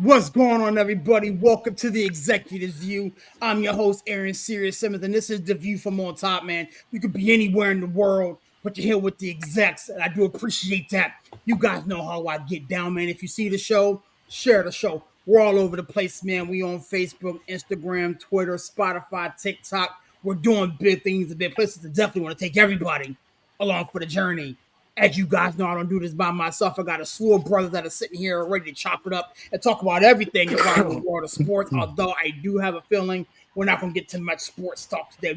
What's going on, everybody? Welcome to the Executive's View. I'm your host, Aaron Sirius Simmons, and this is the view from on top, man. You could be anywhere in the world, but you're here with the execs, and I do appreciate that. You guys know how I get down, man. If you see the show, share the show. We're all over the place, man. We on Facebook, Instagram, Twitter, Spotify, TikTok. We're doing big things in big places. I definitely want to take everybody along for the journey. As you guys know, I don't do this by myself. I got a slew of brothers that are sitting here ready to chop it up and talk about everything around the world of sports. Although I do have a feeling we're not going to get too much sports talk today.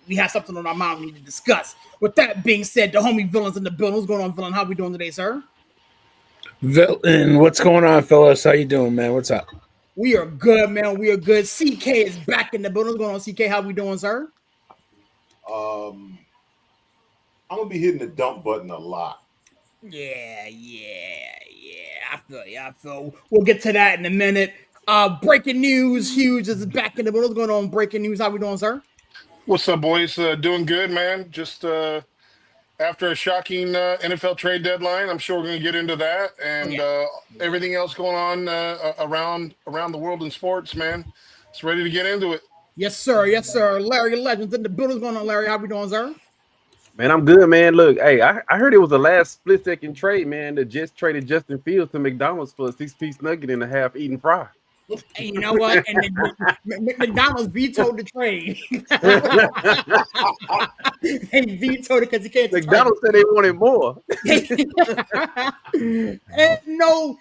We have something on our mind we need to discuss. With that being said, the homie Villain's in the building. What's going on, Villain? How we doing today, sir? Villain, what's going on, fellas? How you doing, man? What's up? We are good, man. We are good. CK is back in the building. What's going on, CK? How we doing, sir? I'm gonna be hitting the dump button a lot. Yeah. I feel. We'll get to that in a minute. Breaking news, Hughes is back in the middle. What's going on? Breaking news. How we doing, sir? What's up, boys? Doing good, man. Just after a shocking NFL trade deadline, I'm sure we're going to get into that and everything else going on around the world in sports, man. It's ready to get into it. Yes, sir. Larry Legends in the building. What's going on, Larry? How we doing, sir? Man, I'm good, man. Look, hey, I heard it was the last split-second trade, man. The Jets traded Justin Fields to McDonald's for a 6-piece nugget and a half-eaten fry. And you know what? And McDonald's vetoed the trade. They vetoed it because he can't. McDonald's said they wanted more. And no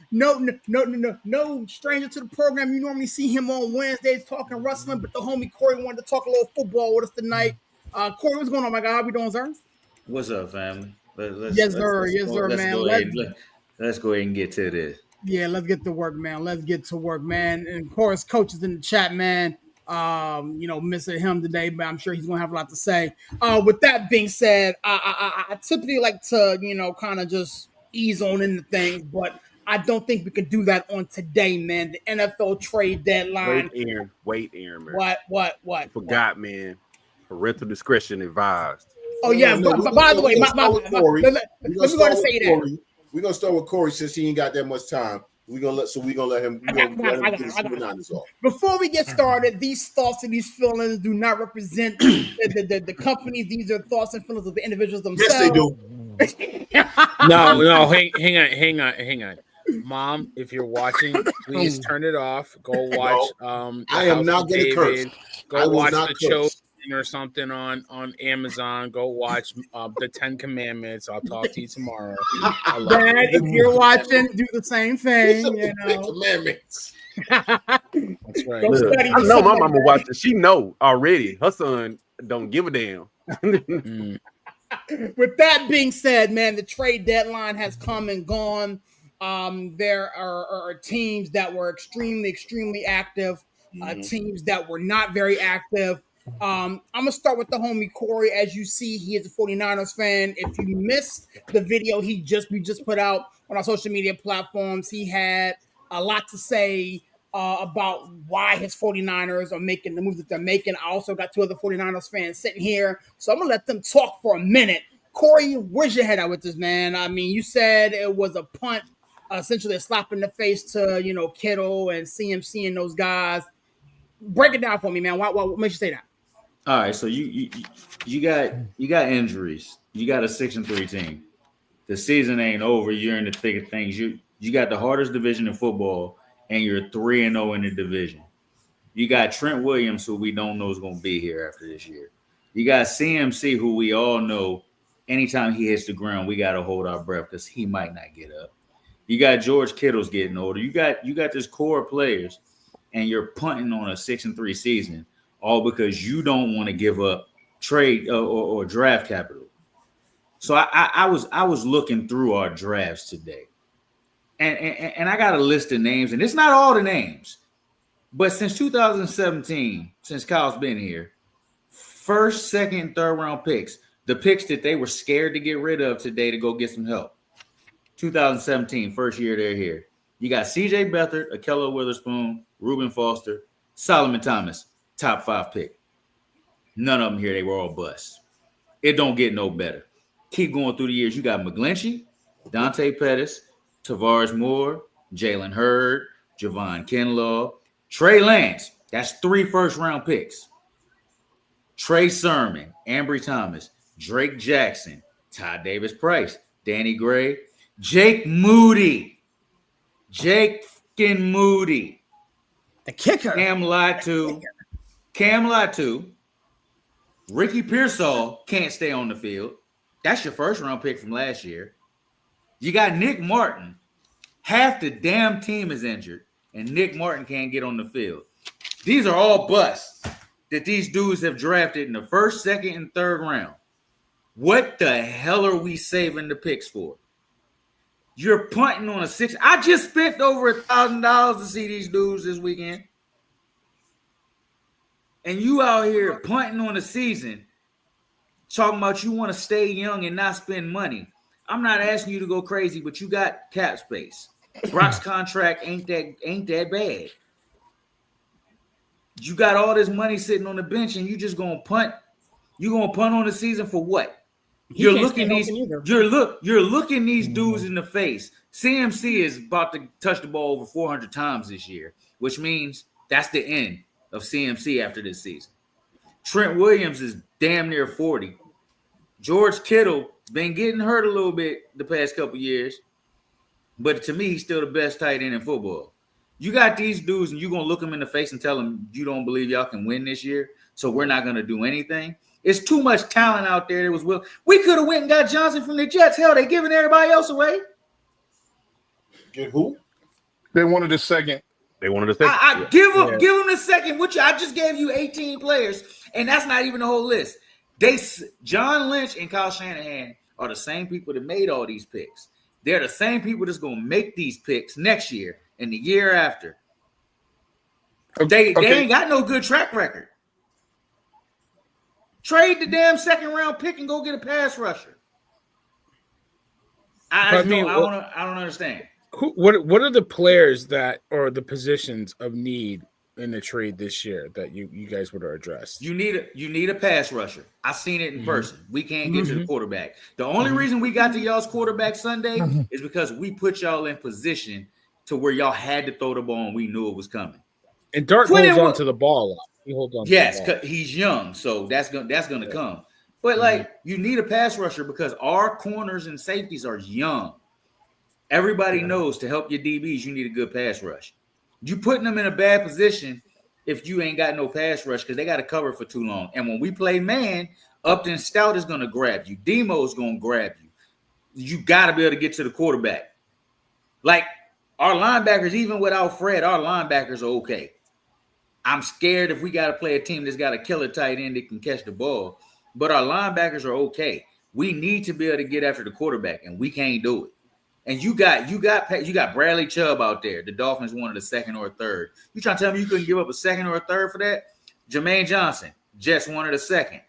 stranger to the program. You normally see him on Wednesdays talking wrestling, but the homie Corey wanted to talk a little football with us tonight. Corey, what's going on, my guy? How we doing, sir? What's up, family? Yes, sir, man. Let's go ahead and get to this. Yeah, let's get to work, man. And of course, Coach is in the chat, man. Missing him today, but I'm sure he's gonna have a lot to say. With that being said, I typically like to, kind of just ease on into things, but I don't think we could do that on today, man. The NFL trade deadline. Wait, Aaron, man. What? Forgot, man. Parental discretion advised. Oh yeah, by the way, let me go to say that. We're gonna start with Corey since he ain't got that much time. We're gonna let him get his 49ers off. Before we get started, these thoughts and these feelings do not represent the companies. These are thoughts and feelings of the individuals themselves. Yes, they do. No, hang on. Mom, if you're watching, please turn it off. Go watch. I am not going to curse. Go watch the show or something on Amazon. Go watch the 10 Commandments. I'll talk to you tomorrow. Dad, if you're watching, do the same thing. Commandments. That's right. Look, I know my mama watching. She know already. Her son don't give a damn. With that being said, man, the trade deadline has come and gone. There are teams that were extremely active, teams that were not very active. I'm going to start with the homie Corey. As you see, he is a 49ers fan. If you missed the video we just put out on our social media platforms, he had a lot to say about why his 49ers are making the moves that they're making. I also got two other 49ers fans sitting here, so I'm going to let them talk for a minute. Corey, where's your head at with this, man? I mean, you said it was a punt, essentially a slap in the face to, Kittle and CMC and those guys. Break it down for me, man. What makes you say that? All right, so you got injuries. You got a 6-3 team. The season ain't over. You're in the thick of things. You got the hardest division in football, and you're 3-0 in the division. You got Trent Williams, who we don't know is going to be here after this year. You got CMC, who we all know anytime he hits the ground, we got to hold our breath because he might not get up. You got George Kittle's getting older. You got this core of players, and you're punting on a 6-3 season, all because you don't want to give up trade or draft capital. So I was looking through our drafts today, and I got a list of names, and it's not all the names, but since 2017, since Kyle's been here, first, second, third round picks, the picks that they were scared to get rid of today to go get some help. 2017, first year they're here. You got C.J. Beathard, Akello Witherspoon, Reuben Foster, Solomon Thomas, top 5 pick. None of them here, they were all busts. It don't get no better. Keep going through the years. You got McGlinchey, Dante Pettis, Tavares Moore, Jalen Hurd, Javon Kinlaw, Trey Lance. That's 3 first-round picks. Trey Sermon, Ambry Thomas, Drake Jackson, Todd Davis Price, Danny Gray, Jake Moody. Jake fucking Moody. The kicker. Cam Latu. Ricky Pearsall can't stay on the field. That's your first-round pick from last year. You got Nick Martin. Half the damn team is injured, and Nick Martin can't get on the field. These are all busts that these dudes have drafted in the first, second, and third round. What the hell are we saving the picks for? You're punting on a 6. I just spent over $1,000 to see these dudes this weekend. And you out here punting on the season, talking about you want to stay young and not spend money. I'm not asking you to go crazy, but you got cap space. Brock's contract ain't that bad. You got all this money sitting on the bench, and you just gonna punt. You gonna punt on the season for what? You're looking these dudes in the face. CMC is about to touch the ball over 400 times this year, which means that's the end of CMC after this season. Trent Williams is damn near 40. George Kittle been getting hurt a little bit the past couple years, but to me, he's still the best tight end in football. You got these dudes, and you're going to look them in the face and tell them you don't believe y'all can win this year, so we're not going to do anything. It's too much talent out there. We could have went and got Johnson from the Jets. Hell, they giving everybody else away. Get who? They wanted a second. Give them the second. I just gave you 18 players, and that's not even the whole list. John Lynch and Kyle Shanahan are the same people that made all these picks. They're the same people that's going to make these picks next year and the year after. They ain't got no good track record. Trade the damn second-round pick and go get a pass rusher. I don't understand. What are the players that or the positions of need in the trade this year that you guys would have addressed? You need a pass rusher. I seen it in person. We can't get to the quarterback. The only reason we got to y'all's quarterback Sunday is because we put y'all in position to where y'all had to throw the ball and we knew it was coming. And Dart holds on to the ball a lot. He holds on. Yes, because he's young, so that's gonna come. But you need a pass rusher because our corners and safeties are young. Everybody knows to help your DBs, you need a good pass rush. You putting them in a bad position if you ain't got no pass rush because they got to cover for too long. And when we play man, Upton Stout is gonna grab you. Demo is gonna grab you. You got to be able to get to the quarterback. Like our linebackers, even without Fred, our linebackers are okay. I'm scared if we got to play a team that's got a killer tight end that can catch the ball. But our linebackers are okay. We need to be able to get after the quarterback, and we can't do it. And you got Bradley Chubb out there. The Dolphins wanted a second or a third. You trying to tell me you couldn't give up a second or a third for that? Jermaine Johnson, Jets wanted a second.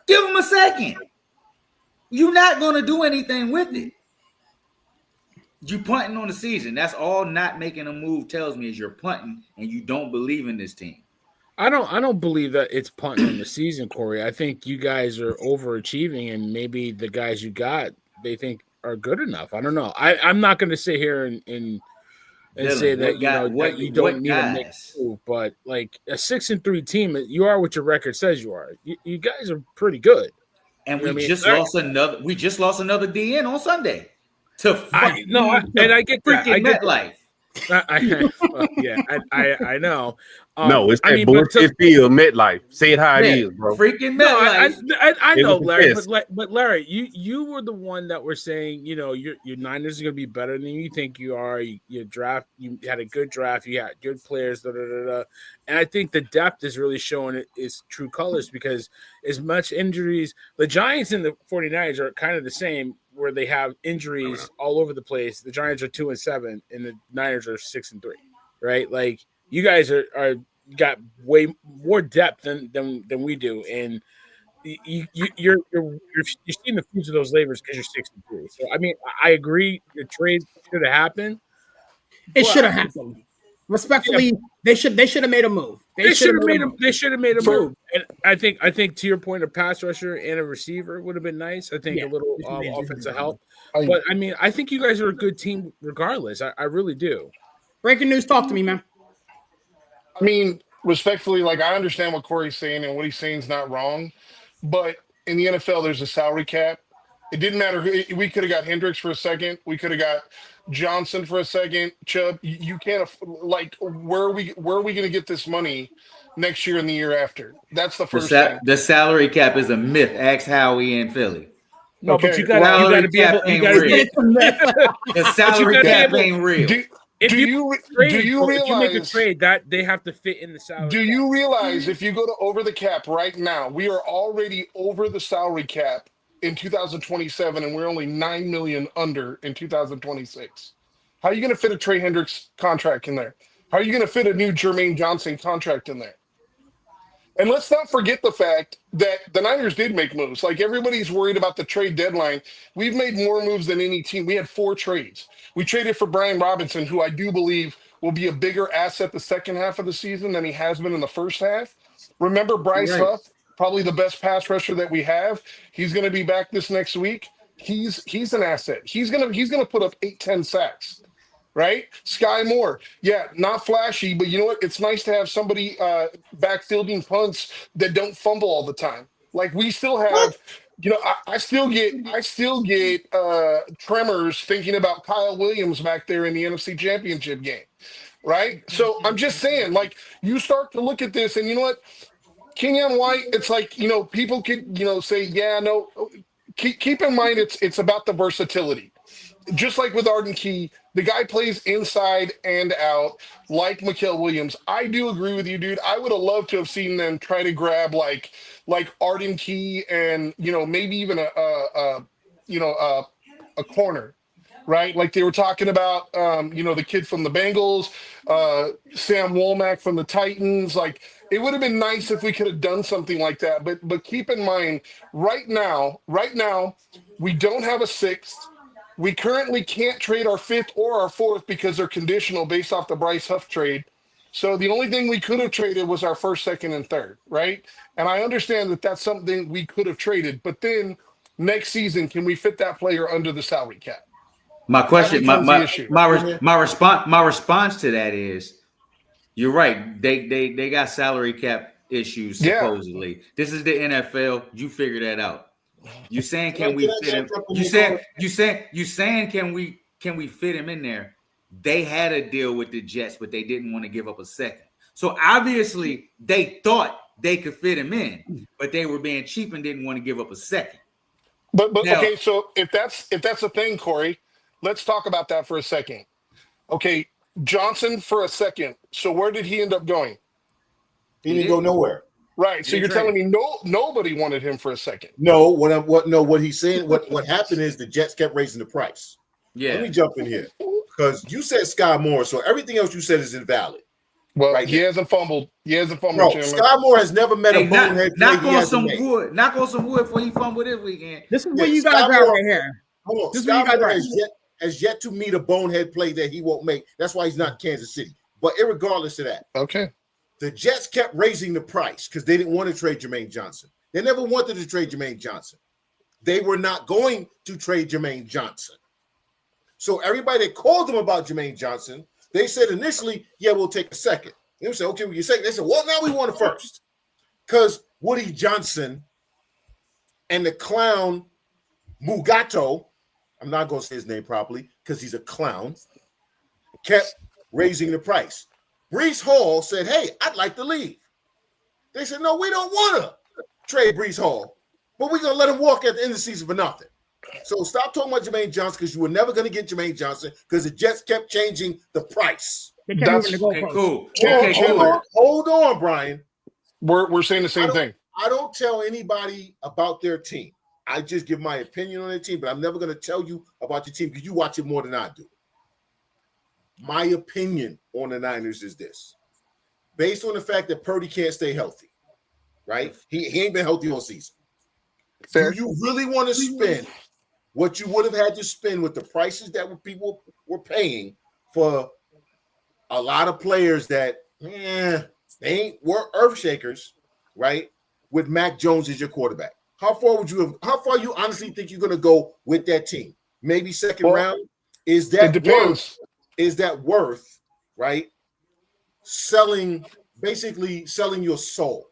Give him a second. You're not going to do anything with it. You punting on the season. That's all not making a move tells me is you're punting and you don't believe in this team. I don't believe that it's punting on the season, Corey. I think you guys are overachieving, and maybe the guys you got they think are good enough. I don't know. I'm not going to sit here and Dylan, say that that you don't need to make a move, but like a 6-3 team, you are what your record says you are. You guys are pretty good, and we just lost another. We just lost another DN on Sunday. I get that. I get MetLife. I know. No, it's that bullshit field, MetLife. Say it how it is, bro. Freaking MetLife. I know, Larry. But Larry, you were the one that were saying, your Niners are going to be better than you think you are. You had a good draft. You had good players. And I think the depth is really showing its true colors because as much injuries, the Giants and the 49ers are kind of the same. Where they have injuries all over the place. The Giants are 2-7 and the Niners are 6-3, right? Like you guys are got way more depth than we do, and you're seeing the fruits of those labors because you're 6-3. So I mean, I agree the trade should have happened. It should have happened. Respectfully, they should have made a move. They should have made a move. And I think to your point, a pass rusher and a receiver would have been nice. I think a little offensive help. But I mean, I think you guys are a good team regardless. I really do. Breaking news. Talk to me, man. I mean, respectfully, like I understand what Corey's saying, and what he's saying is not wrong, but in the NFL, there's a salary cap. It didn't matter. We could have got Hendricks for a second. We could have got Johnson for a second. Chubb, you can't like. Where are we going to get this money next year and the year after? That's the first thing. The salary cap is a myth. Ask Howie in Philly. No, but Okay, you gotta be able. You gotta be. The salary gotta be cap able- ain't real. If you make a realize? trade, that they have to fit in the salary. Do you realize if you go to over the cap right now, we are already over the salary cap in 2027, and we're only 9 million under in 2026. How are you going to fit a Trey Hendricks contract in there? How are you going to fit a new Jermaine Johnson contract in there? And let's not forget the fact that the Niners did make moves. Like everybody's worried about the trade deadline. We've made more moves than any team. We had 4 trades. We traded for Brian Robinson, who I do believe will be a bigger asset the second half of the season than he has been in the first half. Remember Bryce Huff, probably the best pass rusher that we have. He's going to be back this next week. He's an asset. He's gonna put up 8-10 sacks. Right? Sky Moore. Yeah, not flashy, but you know what? It's nice to have somebody backfielding punts that don't fumble all the time. Like we still have, I still get tremors thinking about Kyle Williams back there in the NFC Championship game. Right? So I'm just saying, like, you start to look at this and you know what? Kenyon White, it's like, people could, say, yeah, no. Keep in mind it's about the versatility. Just like with Arden Key, the guy plays inside and out like Mikael Williams. I do agree with you, dude. I would have loved to have seen them try to grab like Arden Key and maybe even a corner, right? Like they were talking about the kid from the Bengals, Sam Womack from the Titans. Like it would have been nice if we could have done something like that. But keep in mind, right now, we don't have a 6th. We currently can't trade our 5th or our 4th because they're conditional based off the Bryce Huff trade. So the only thing we could have traded was our 1st, 2nd, and 3rd, right? And I understand that that's something we could have traded. But then next season, can we fit that player under the salary cap? My question, my response to that is, you're right. They got salary cap issues supposedly. Yeah. This is the NFL. You figure that out. You saying can we fit him? You saying can we fit him in there? They had a deal with the Jets, but they didn't want to give up a 2nd. So obviously they thought they could fit him in, but they were being cheap and didn't want to give up a 2nd. But now, okay, so if that's the thing, Corey, let's talk about that for a second. Okay, Johnson for a 2nd. So where did he end up going? He didn't go nowhere. Right. So you're telling me nobody wanted him for a 2nd. No, what he's saying, what happened is the Jets kept raising the price. Yeah. Let me jump in here. Because you said Sky Moore, so everything else you said is invalid. Well, right, he hasn't fumbled. Bro, Sky Moore has never met a bonehead play. Knock on some wood. Knock on some wood before he fumbled this weekend. This is where you guys are right here. Hold on. Sky Moore has yet to meet a bonehead play that he won't make. That's why he's not in Kansas City. But irregardless of that. Okay. The Jets kept raising the price because they didn't want to trade Jermaine Johnson. They never wanted to trade Jermaine Johnson. They were not going to trade Jermaine Johnson. So everybody that called them about Jermaine Johnson, they said initially, yeah, we'll take a 2nd. They said, okay, we second. They said, well, now we want a 1st. Because Woody Johnson and the clown Mugato, I'm not going to say his name properly because he's a clown, kept raising the price. Breece Hall said, hey, I'd like to leave. They said, no, we don't want to trade Breece Hall, but we're going to let him walk at the end of the season for nothing. So stop talking about Jermaine Johnson because you were never going to get Jermaine Johnson because the Jets kept changing the price. That's okay, cool. Hold on, Brian. We're saying the same thing. I don't tell anybody about their team. I just give my opinion on their team, but I'm never going to tell you about your team because you watch it more than I do. My opinion on the Niners is this. Based on the fact that Purdy can't stay healthy, right? He ain't been healthy all season. Fair. Do you really want to spend what you would have had to spend with the prices that people were paying for a lot of players that they were earth shakers, right? With Mac Jones as your quarterback. How far you honestly think you're going to go with that team? Maybe second round? Is that it depends. Is that worth right? Basically selling your soul.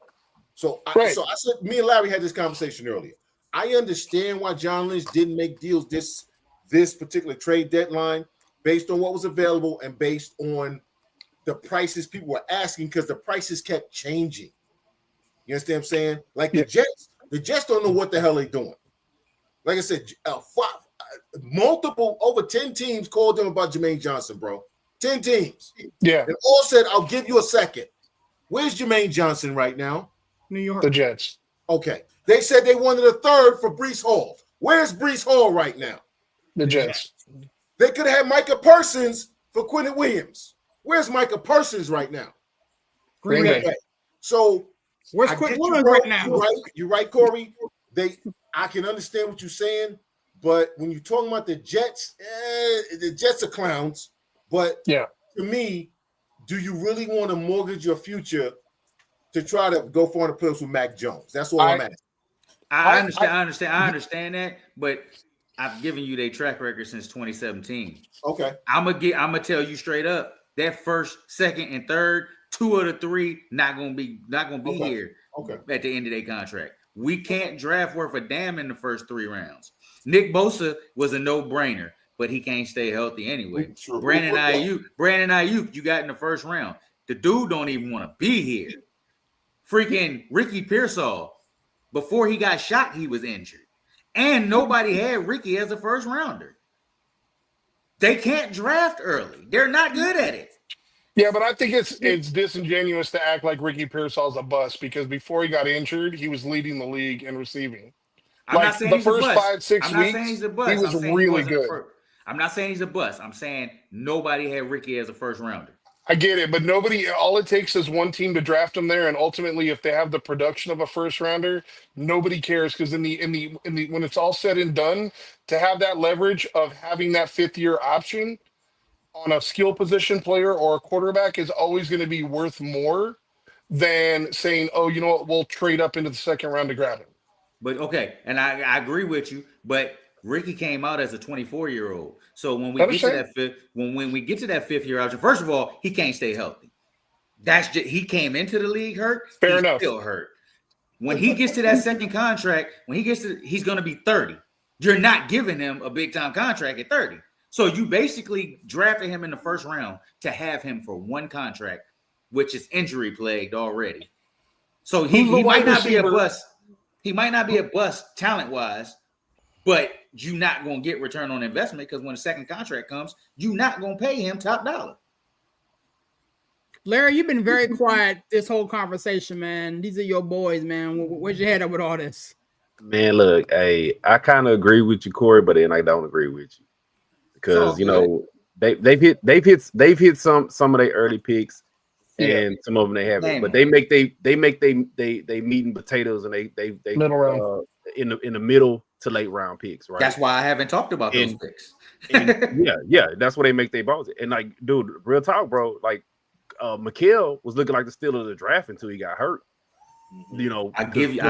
So I said, me and Larry had this conversation earlier. I understand why John Lynch didn't make deals this particular trade deadline based on what was available and based on the prices people were asking, because the prices kept changing. You understand what I'm saying? Like the Jets don't know what the hell they're doing. Like I said, over 10 teams called them about Jermaine Johnson, bro. 10 teams. Yeah. And all said, I'll give you a second. Where's Jermaine Johnson right now? New York. The Jets. Okay. They said they wanted a third for Breece Hall. Where's Breece Hall right now? The Jets. They could have had Micah Parsons for Quentin Williams. Where's Micah Parsons right now? Green Bay. So where's Quentin Williams right now? You're right, Corey. I can understand what you're saying, but when you're talking about the Jets are clowns. But to me, do you really want to mortgage your future to try to go far in the playoffs with Mac Jones? That's all I'm asking. I understand that, but I've given you their track record since 2017. Okay. I'm gonna tell you straight up, that first, second, and third, 2 of the 3 not gonna be here at the end of their contract. We can't draft worth a damn in the first 3 rounds. Nick Bosa was a no-brainer, but he can't stay healthy anyway. True. Brandon Ayuk, you got in the first round. The dude don't even want to be here. Freaking Ricky Pearsall, before he got shot, he was injured. And nobody had Ricky as a first rounder. They can't draft early. They're not good at it. Yeah, but I think it's disingenuous to act like Ricky Pearsall's a bust, because before he got injured, he was leading the league in receiving. I'm not saying he's a bust. 5-6 weeks, he was really good. I'm not saying he's a bust. I'm saying nobody had Ricky as a first rounder. I get it, but all it takes is one team to draft him there, and ultimately, if they have the production of a first rounder, nobody cares, because in the when it's all said and done, to have that leverage of having that 5th-year option on a skill position player or a quarterback is always going to be worth more than saying, oh, you know what, we'll trade up into the second round to grab him. But okay, and I agree with you, but Ricky came out as a 24-year-old. So when we get to that we get to that 5th-year option, first of all, he can't stay healthy. That's just, he came into the league hurt. Fair enough. Still hurt. When he gets to that second contract, he's going to be 30. You're not giving him a big time contract at 30. So you basically drafted him in the first round to have him for one contract, which is injury plagued already. So he might not be a bust. He might not be a bust talent wise, but you're not going to get return on investment, because when the second contract comes, you're not going to pay him top dollar. Larry, you've been very quiet this whole conversation, man. These are your boys, man. Where's your head up with all this? Man, look, hey, I kind of agree with you, Corey, but then I don't agree with you, because they've hit some of their early picks, and some of them they haven't. But they make they meat and potatoes, and they middle round in the middle to late round picks, right? That's why I haven't talked about those picks. yeah, that's where they make their balls. And like, dude, real talk, bro. Like, Mikael was looking like the steal of the draft until he got hurt. You know, I give you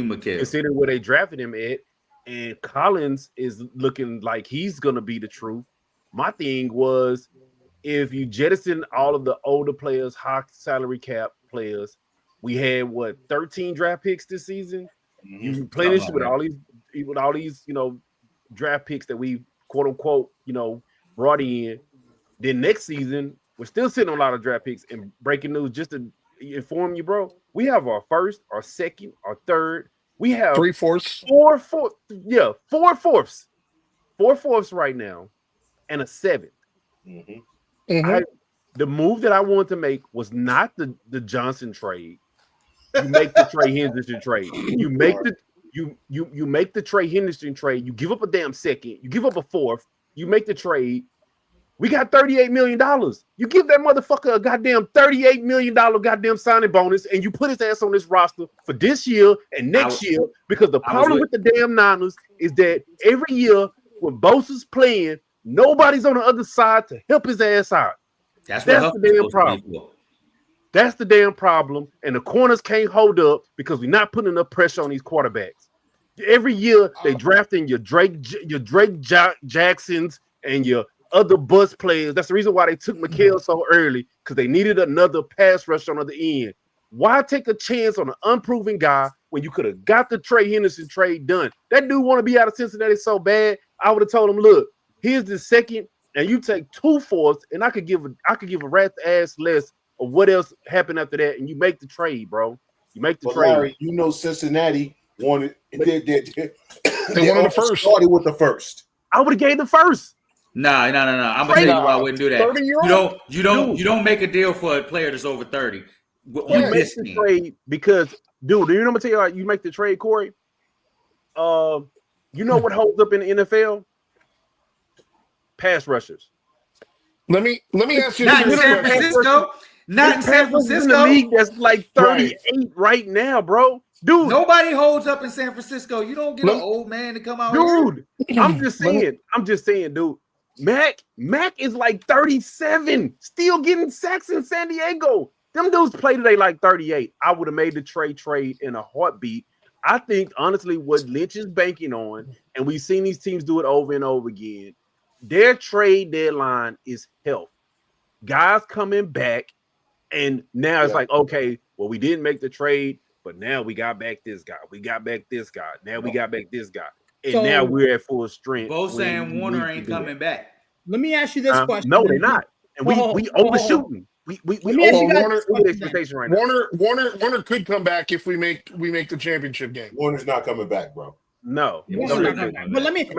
Mikael. Consider where they drafted him at, and Collins is looking like he's gonna be the truth. My thing was, if you jettison all of the older players, high salary cap players, we had 13 draft picks this season. Mm-hmm. You replenish with all these, draft picks that we quote unquote, brought in. Then next season, we're still sitting on a lot of draft picks. And breaking news, just to inform you, bro, we have our first, our second, our third. We have 3/4, 4/4 right now, and a 7th. Mm-hmm. Mm-hmm. The move that I wanted to make was not the Johnson trade. You make the Trey Henderson trade. You make you make the Trey Henderson trade. You give up a damn second. You give up a 4th. You make the trade. We got $38 million. You give that motherfucker a goddamn $38 million goddamn signing bonus, and you put his ass on this roster for this year and next year. Because the problem with the damn Niners is that every year when Bosa's playing, nobody's on the other side to help his ass out. That's the damn problem. That's the damn problem. And the corners can't hold up because we're not putting enough pressure on these quarterbacks. Every year they drafting your Drake Jacksons and your other bus players. That's the reason why they took McHale so early, because they needed another pass rush on the end. Why take a chance on an unproven guy when you could have got the Trey Henderson trade done? That dude want to be out of Cincinnati so bad. I would have told him, look, here's the second, and you take 2 fourths, and I could give a rat's ass less of what else happened after that, and you make the trade, bro. You make the trade. Larry, you know Cincinnati wanted they wanted the first. Started with the first. I would have gave the first. No. I'm gonna tell you why I wouldn't do that. 30-year-old? You don't make a deal for a player that's over 30. You make the trade because, dude, do you know what I'm telling you? You make the trade, Corey. You know what holds up in the NFL? Pass rushers. Let me ask you Not in this San question. Francisco. Not in San In Francisco. the league that's like 38 right now, bro. Dude, Nobody holds up in San Francisco. You don't get an old man to come out here. Dude, I'm just saying, dude. Mac is like 37, still getting sacks in San Diego. Them dudes play today like 38. I would have made the trade in a heartbeat. I think, honestly, what Lynch is banking on, and we've seen these teams do it over and over again, their trade deadline is health. Guys coming back, and now it's like, okay, well, we didn't make the trade, but now we got back this guy. We got back this guy. Now we got back this guy. And now we're at full strength. Both saying Warner ain't coming back. Let me ask you this question. No, they're not. And we overshooting. We Warner expectation right now. Warner could come back if we make the championship game. Warner's not coming back, bro. No. But let me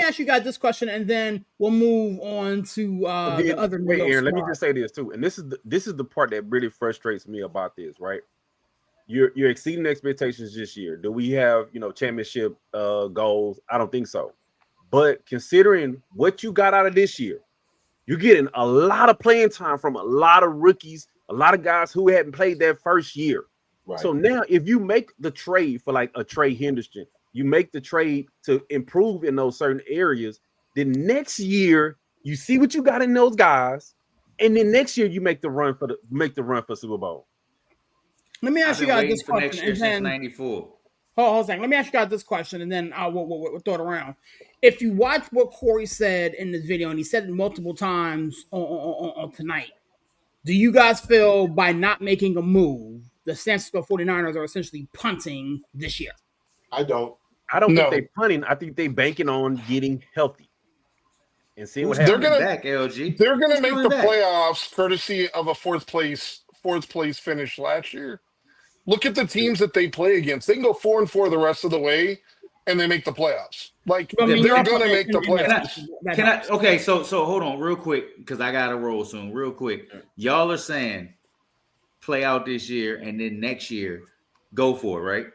ask you guys this question, and then we'll move on to the other. Wait, Aaron, let me just say this too, and this is the part that really frustrates me about this, right? You're exceeding expectations this year. Do we have championship goals? I don't think so. But considering what you got out of this year, you're getting a lot of playing time from a lot of rookies, a lot of guys who hadn't played their first year. Right. So now, if you make the trade for like a Trey Henderson, you make the trade to improve in those certain areas, then next year you see what you got in those guys, and then next year you make the run for Super Bowl. Let me ask you guys this question. Next year since '94. Hold on a second. Let me ask you guys this question, and then we'll throw it around. If you watch what Corey said in this video, and he said it multiple times on tonight, do you guys feel by not making a move, the San Francisco 49ers are essentially punting this year? I don't think they're punting. I think they're banking on getting healthy and seeing what happens. They're gonna make the playoffs courtesy of a fourth place finish last year. Look at the teams that they play against. They can go 4-4 the rest of the way, and they make the playoffs. Like they're gonna make the playoffs. Okay, so hold on real quick because I gotta roll soon. Real quick, y'all are saying play out this year and then next year go for it, right?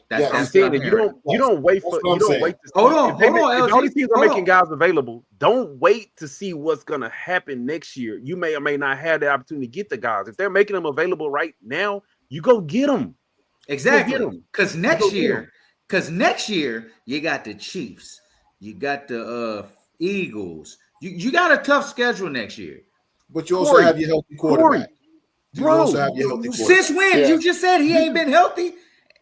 That's I'm saying that you don't wait for to see. Hold on, if all these teams are making guys available, don't wait to see what's gonna happen next year. You may or may not have the opportunity to get the guys. If they're making them available right now, you go get them. Exactly. Because next year you got the Chiefs, you got the Eagles. You got a tough schedule next year. But you also have your healthy quarterback. Since when? Yeah. You just said he ain't been healthy.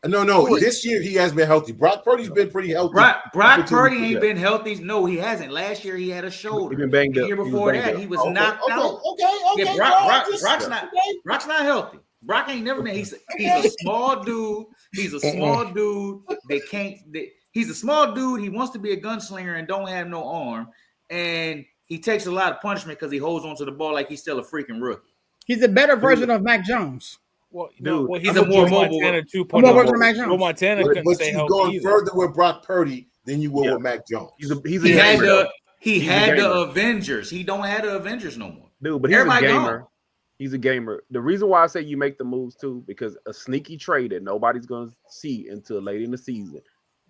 No. This year he has been healthy. Brock Purdy's been pretty healthy. Brock Purdy ain't been healthy. No, he hasn't. Last year he had a shoulder. He been banged up. The year before he was knocked out. Okay. Brock's not healthy. Brock ain't never been. He's a small dude. He's a small dude. He's a small dude. He wants to be a gunslinger and don't have no arm. And he takes a lot of punishment because he holds onto the ball like he's still a freaking rookie. He's a better version of Mac Jones. Well, he's a more mobile. Montana couldn't stay healthy. But you've gone further with Brock Purdy than you will with Mac Jones. He had the Avengers. He don't have the Avengers no more. Dude, but he's a gamer. He's a gamer. The reason why I say you make the moves too, because a sneaky trade that nobody's going to see until late in the season.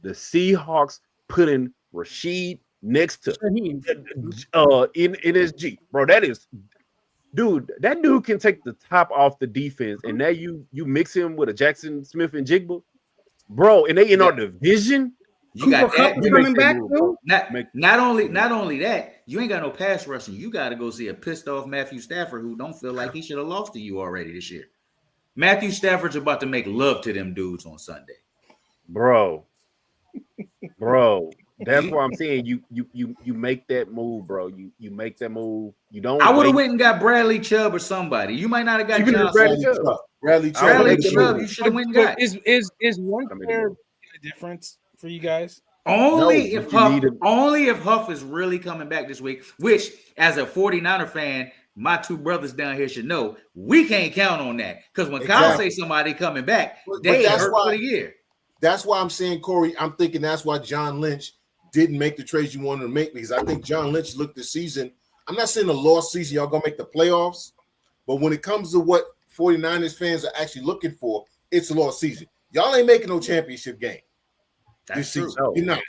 The Seahawks putting Rashid next to NSG. Bro, dude, that dude can take the top off the defense, and now you mix him with a Jackson Smith and Jigba, bro, and they in our division. You got that coming back too. Not only that, you ain't got no pass rushing. You got to go see a pissed off Matthew Stafford who don't feel like he should have lost to you already this year. Matthew Stafford's about to make love to them dudes on Sunday, bro. That's why I'm saying you make that move, bro. You make that move. You don't. I would have went and got Bradley Chubb or somebody. You might not have got Bradley Johnson. Chubb. Bradley Chubb. You should have went and got. Is one player a difference for you guys? Only if Huff is really coming back this week, which as a 49er fan, my two brothers down here should know we can't count on that. Because when Kyle say somebody coming back, they hurt for the year. That's why I'm saying, Corey, I'm thinking that's why John Lynch didn't make the trades you wanted to make, because I think John Lynch looked this season. I'm not saying a lost season, y'all gonna make the playoffs, but when it comes to what 49ers fans are actually looking for, it's a lost season. Y'all ain't making no championship game this season. No. You're not.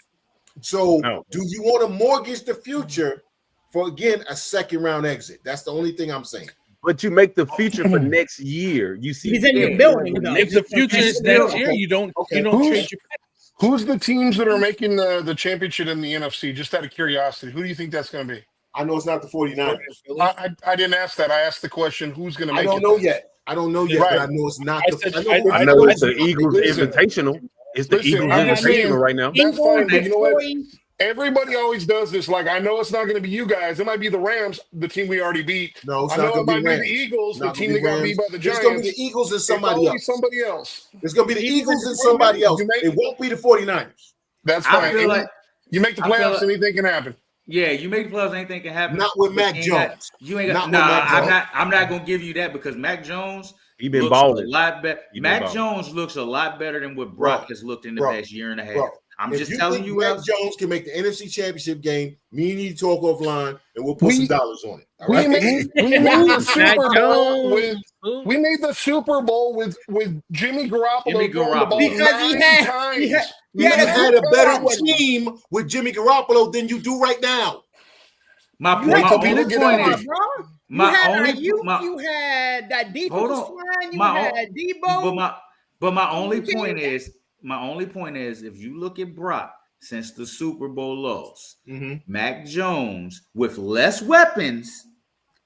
So do you want to mortgage the future for, again, a second round exit? That's the only thing I'm saying. But you make the future for next year. You see, he's in your building. If the future is next year, you don't trade your picks. Who's the teams that are making the championship in the NFC? Just out of curiosity, who do you think that's going to be? I know it's not the 49ers. I didn't ask that. I asked the question, who's going to make it? I don't know yet, right. But I know it's not I know it's the Eagles Invitational. It's the Eagles Invitational right now. That's fine, but you know what? Everybody always does this. Like, I know it's not going to be you guys. It might be the Rams, the team we already beat. No, it's I not know going it might to be the Eagles, the team that got beat by the Giants. It's going to be the Eagles and somebody else. Somebody else. It's going to be the Eagles and somebody else. It won't be the 49ers. That's fine. You make the playoffs, anything can happen. Yeah, you make the playoffs, anything can happen. Not with Mac Jones. You ain't got. I'm not going to give you that, because Mac Jones. He been balling a lot better. Mac Jones looks a lot better than what Brock has looked in the past year and a half. I'm just telling you, Mac Jones can make the NFC Championship game. Me and you talk offline, and we'll put some dollars on it. All right? We made the Super Bowl with Jimmy Garoppolo throwing the ball because he had a better team with Jimmy Garoppolo than you do right now. My only point is, you had that defense line. You had Debo. But my only point is, if you look at Brock since the Super Bowl loss, Mac Jones with less weapons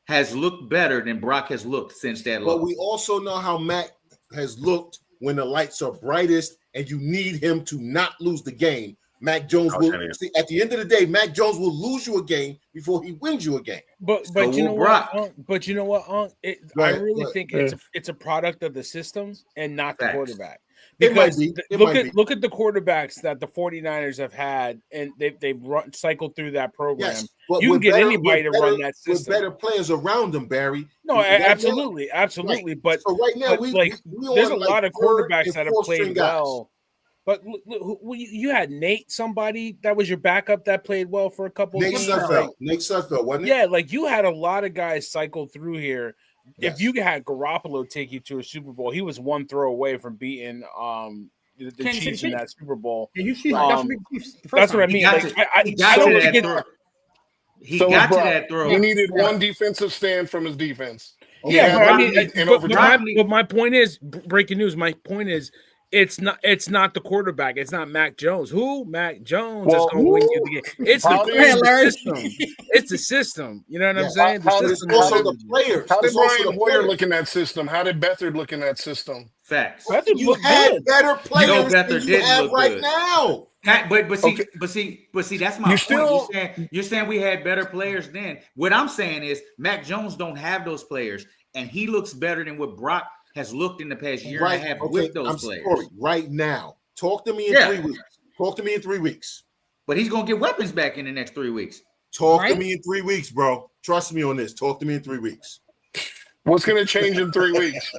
has looked better than Brock has looked since that loss. But we also know how Mac has looked when the lights are brightest and you need him to not lose the game. Mac Jones will see, at the end of the day, Mac Jones will lose you a game before he wins you a game. But you know what? I really think it's a product of the system and not the quarterback. Because look at the quarterbacks that the 49ers have had, and they've cycled through that program. Yes, you can get anybody to run that system. With better players around them, Barry. No, absolutely. Right. But so right now, there's a lot of quarterbacks that have played well. But you had Nate, somebody that was your backup that played well for a couple of years. Nate Sudfeld, wasn't it? Yeah, like you had a lot of guys cycle through here. Yes. If you had Garoppolo take you to a Super Bowl, he was one throw away from beating the Chiefs in that Super Bowl. That's what I mean. He got to that throw. He needed one defensive stand from his defense. But my point is, breaking news. My point is, it's not the quarterback. It's not Mac Jones. Mac Jones is going to win you the game. It's the system. It's the system. You know what I'm saying? The players. How did Brian Hoyer look in that system? How did Beathard look in that system? Facts. You had better players than you have right now. But see, that's my point. You're saying we had better players then. What I'm saying is Mac Jones don't have those players, and he looks better than what Brock has looked in the past year and a half with those players. Sorry, right now. Talk to me in 3 weeks. Talk to me in 3 weeks. But he's going to get weapons back in the next 3 weeks. Talk to me in 3 weeks, bro. Trust me on this. Talk to me in 3 weeks. What's going to change in 3 weeks?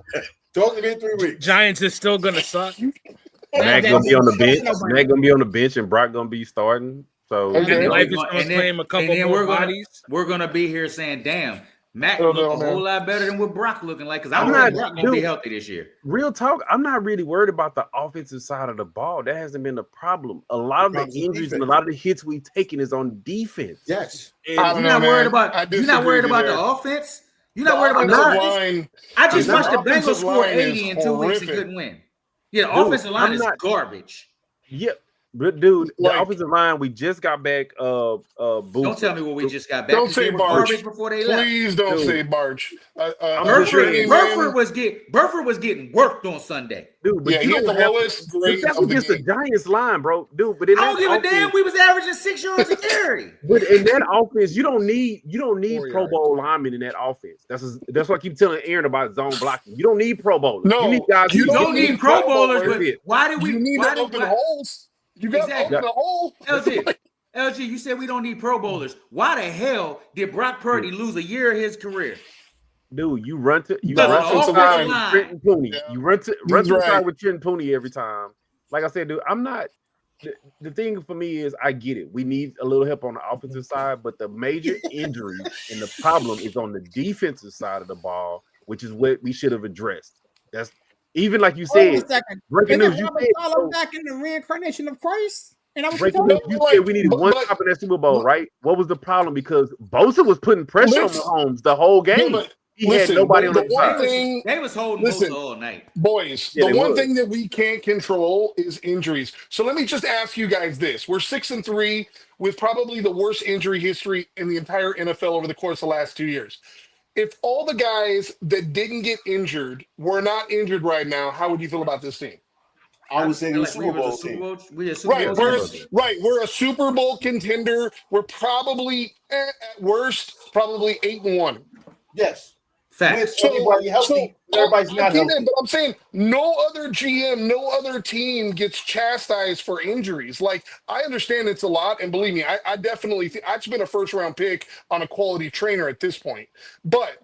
Talk to me in 3 weeks. Giants is still going to suck. Mac going to be on the bench. Mac going to be on the bench, and Brock going to be starting. So life is going to claim a couple more bodies. We're going to be here saying, damn, Mac look a whole lot better than what Brock looking like, because I'm not Brock gonna be healthy this year. Real talk, I'm not really worried about the offensive side of the ball. That hasn't been a problem. A lot of the injuries and a lot of the hits we've taken is on defense. Yes, you're not worried about the offense. You're not worried about the line. I just watched the Bengals score 80 in 2 weeks and couldn't win. Yeah, the offensive line is garbage. Yeah. But dude, Like- the offensive line, we just got back. Don't tell me what we just got back. Don't say Barge. Garbage before they left. Please don't Dude. say Barge. Burford was getting worked on Sunday. Dude, but Yeah, you he had don't the have lowest to, grade that's of the against the game. Giants line, bro. Dude, but in I don't give a damn. offense, We was averaging 6 yards a carry. but in that offense, you don't need 4 Pro yards. Bowl linemen in that offense. That's what I keep telling Aaron about zone blocking. You don't need Pro Bowlers. No, you need guys. you You don't need Pro Bowlers, That's but it. why did we? You need why to did, open why, holes. You got to Exactly. open a hole. LG, you said we don't need Pro Bowlers. Why the hell did Brock Purdy lose a year of his career? Dude, you run to Because of the offensive offensive line. line. Trenton Pooney. Yeah. You run to He's the right. side with Trenton Pooney every time. Like I said, dude, I'm not. The thing for me is I get it. We need a little help on the offensive side, but the major injury and the problem is on the defensive side of the ball, which is what we should have addressed. That's even like you Hold on said. a second. Breaking Isn't news. You Robert said, Saleh so, back in the reincarnation of Christ? And I was breaking supposed news. to. You said we needed one but- stop in that Super Bowl, right? What was the problem? Because Bosa was putting pressure on Mahomes the whole game. Yeah, but He listen, had nobody on the the one side. thing, They was holding Listen. Bosa all night. boys, Yeah, the they one would. thing that we can't control is injuries. So let me just ask you guys this: we're 6-3 with probably the worst injury history in the entire NFL over the course of the last 2 years. If all the guys that didn't get injured were not injured right now, how would you feel about this team? I would say feel the like Super Bowl team. We a Super Right, Bowl we're team. we're a Super Bowl contender. We're probably at worst probably 8-1. Yes. Facts. With everybody healthy, everybody's I not get healthy. that, but I'm saying no other GM, no other team gets chastised for injuries. Like, I understand it's a lot, and believe me, I definitely think I've been a first round pick on a quality trainer at this point. But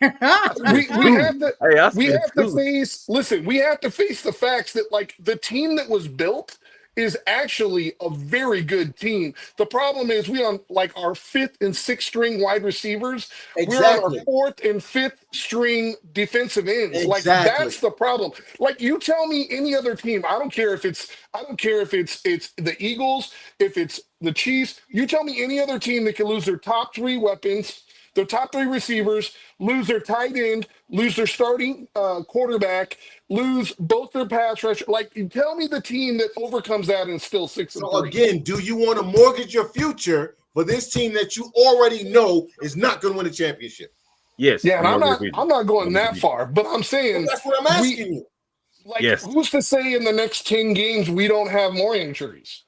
we have to Hey, I we said have to too. face we have to face the facts that like the team that was built is actually a very good team. The problem is we on like our 5th and 6th string wide receivers. We're on Exactly. our 4th and 5th string defensive ends. Like Exactly. that's the problem. Like you tell me any other team, I don't care if it's the Eagles, if it's the Chiefs, you tell me any other team that can lose their top 3 weapons, their top 3 receivers, lose their tight end, lose their starting quarterback, lose both their pass rush. Like, you tell me the team that overcomes that and still 6-3. So again, do you want to mortgage your future for this team that you already know is not going to win a championship? Yes. Yeah, and I'm agree. not going I'm that agree. far, but I'm saying Well, that's what I'm asking you. like Yes. who's to say in the next 10 games we don't have more injuries?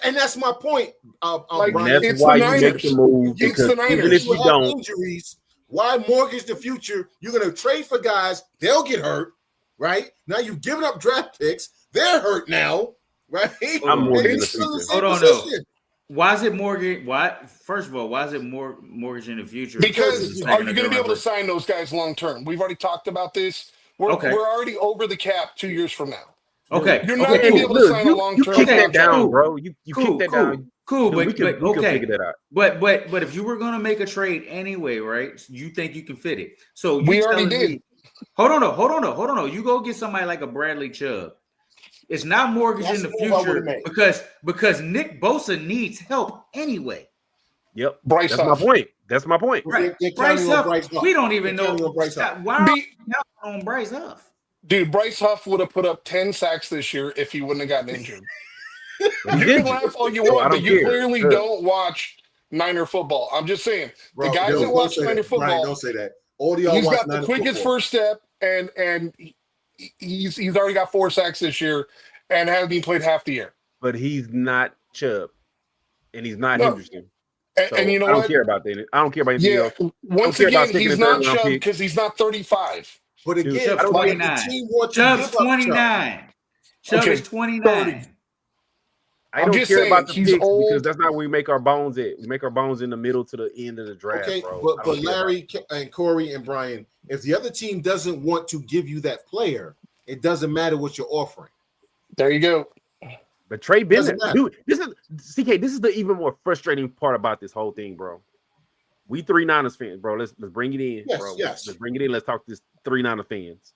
And that's my point. Like, And Brian. that's it's why the you make Niners. the move It's because the even Niners. if you have don't, injuries, why mortgage the future? You're going to trade for guys, they'll get hurt, right? Now you've given up draft picks, they're hurt now, right? I'm mortgaging And the he's still in the future. same Hold on, though. position. Why is it mortgage? Why? First of all, why is it mortgage in the future? Because It's are not you going to be able to sign those guys long term? We've already talked about this. We're Okay. already over the cap 2 years from now. Okay. You're not okay, going to be cool. able to sign a long term kick that contract. down, Cool. bro. You Cool, kick that cool. down. Cool, Dude, but, we can okay. figure that out. But if you were gonna make a trade anyway, right? You think you can fit it? So you We already telling did. me- Hold on. You go get somebody like a Bradley Chubb. It's not mortgage That's in the the move I would've future made. because Nick Bosa needs help anyway. Yep. Bryce That's Huff. my point. That's my point. Right. They're Bryce counting on Huff. Bryce Huff. We don't even They're counting know. on Bryce Huff. Why are Be- we counting on Bryce Huff? Dude, Bryce Huff would have put up 10 sacks this year if he wouldn't have gotten injured. But he You did. can laugh all you So I want, don't but you care. clearly Good. don't watch Niner football. I'm just saying, Bro, the guys don't that watch say Niner that. Brian, football, don't say that. All of y'all he's watch got the Niner quickest football. first step, and he's already got 4 sacks this year, and hasn't been played half the year. But he's not Chubb, and he's not No. Henderson. And, So and you know I don't what? care about that. I don't care about anything Yeah. else. Once care about again, taking he's a not third round Chubb pick. because he's not 35. But Dude, again, Chubb's like, 29. the team wants to Chubb's give up Chubb. 29. Chubb Okay, is 29. 30. I I'm don't just care saying, about the he's picks old. because that's not where we make our bones at. We make our bones in the middle to the end of the draft, Okay, bro. I but don't care about Larry and Corey and Brian, if the other team doesn't want to give you that player, it doesn't matter what you're offering. There you go. But Trey Bennett, Doesn't matter. dude, this is the even more frustrating part about this whole thing, bro. We 49ers fans, bro. Let's bring it in, Yes, bro. yes. Let's bring it in. Let's talk to this 49er fans.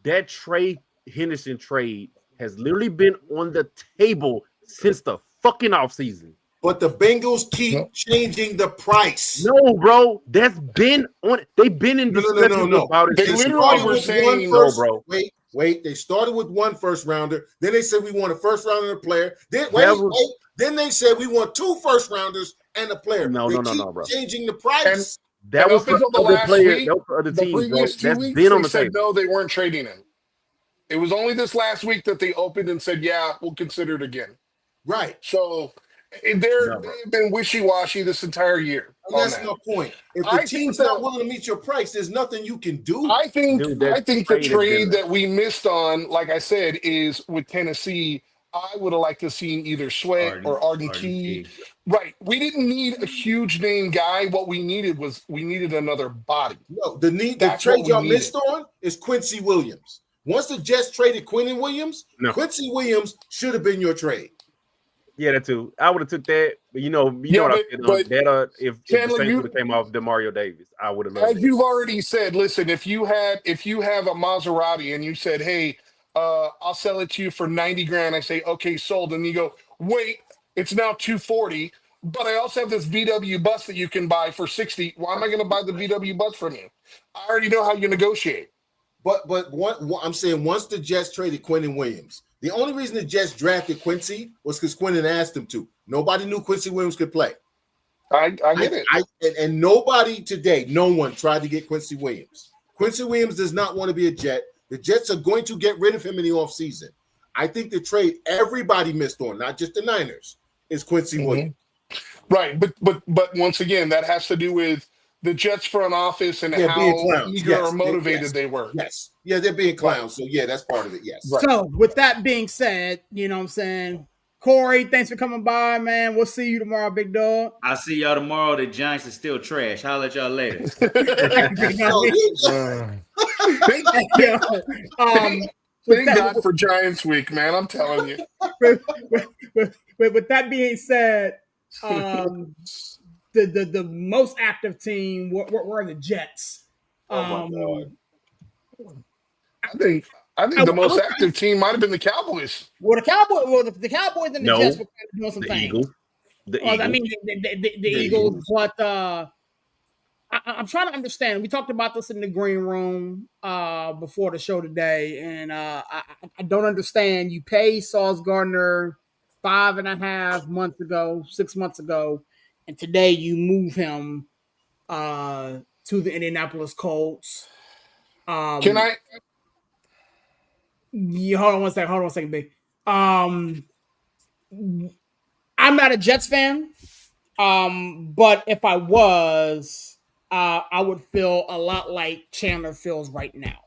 That Trey Henderson trade has literally been on the table since the fucking offseason. But the Bengals keep changing the price. No, bro, that's been on. They've been in No, discussions no. about it. They since the literally offseason. were saying- no, bro. Wait, They started with 1 first rounder. Then they said we want a first rounder and a player. Then Then they said we want 2 first rounders and a player. No, bro. Changing the price. That was up for until the other last players. week, That was for other the teams, bro. previous 2 That's weeks, been on they the said table. no, they weren't trading him. It was only this last week that they opened and said, yeah, we'll consider it again. Right. So they've been wishy-washy this entire year. And that's my point. If the team's not willing to meet your price, there's nothing you can do. I think the trade that we missed on, like I said, is with Tennessee. I would have liked to seen either Sweat or Arden Key. Right. We didn't need a huge name guy. What we needed was another body. No, the trade y'all missed on is Quincy Williams. Once the Jets traded Quentin Williams, Quincy Williams should have been your trade. Yeah, that too. I would have took that, but you know what I said. If the Saints would have came off Demario Davis, I would have loved it. As you've already said, listen, if you have a Maserati and you said, hey, I'll sell it to you for 90 grand, I say, okay, sold. And you go, wait, it's now 240, but I also have this VW bus that you can buy for 60. Why am I going to buy the VW bus from you? I already know how you negotiate. But I'm saying once the Jets traded Quentin Williams, the only reason the Jets drafted Quincy was because Quentin asked them to. Nobody knew Quincy Williams could play. I get it. And nobody today, no one tried to get Quincy Williams. Quincy Williams does not want to be a Jet. The Jets are going to get rid of him in the offseason. I think the trade everybody missed on, not just the Niners, is Quincy Williams. Right, but once again, that has to do with the Jets front office and how eager or motivated they were. Yes. Yeah, they're being clowns. So, yeah, that's part of it. Yes. Right. So, with that being said, you know what I'm saying? Corey, thanks for coming by, man. We'll see you tomorrow, big dog. I'll see y'all tomorrow. The Giants are still trash. Holla at y'all later. Thank God for Giants week, man. I'm telling you. With that being said, the most active team were the Jets. Oh my God. I think the most active team might have been the Cowboys. Well, the Cowboys and the Jets were kind of doing some things. Eagles. I mean, the Eagles, but I'm trying to understand. We talked about this in the green room before the show today, and I don't understand. You pay Sauce Gardner 5.5 months ago, 6 months ago, and today you move him to the Indianapolis Colts. Can I? Yeah, hold on one second, B. I'm not a Jets fan, but if I was, I would feel a lot like Chandler feels right now.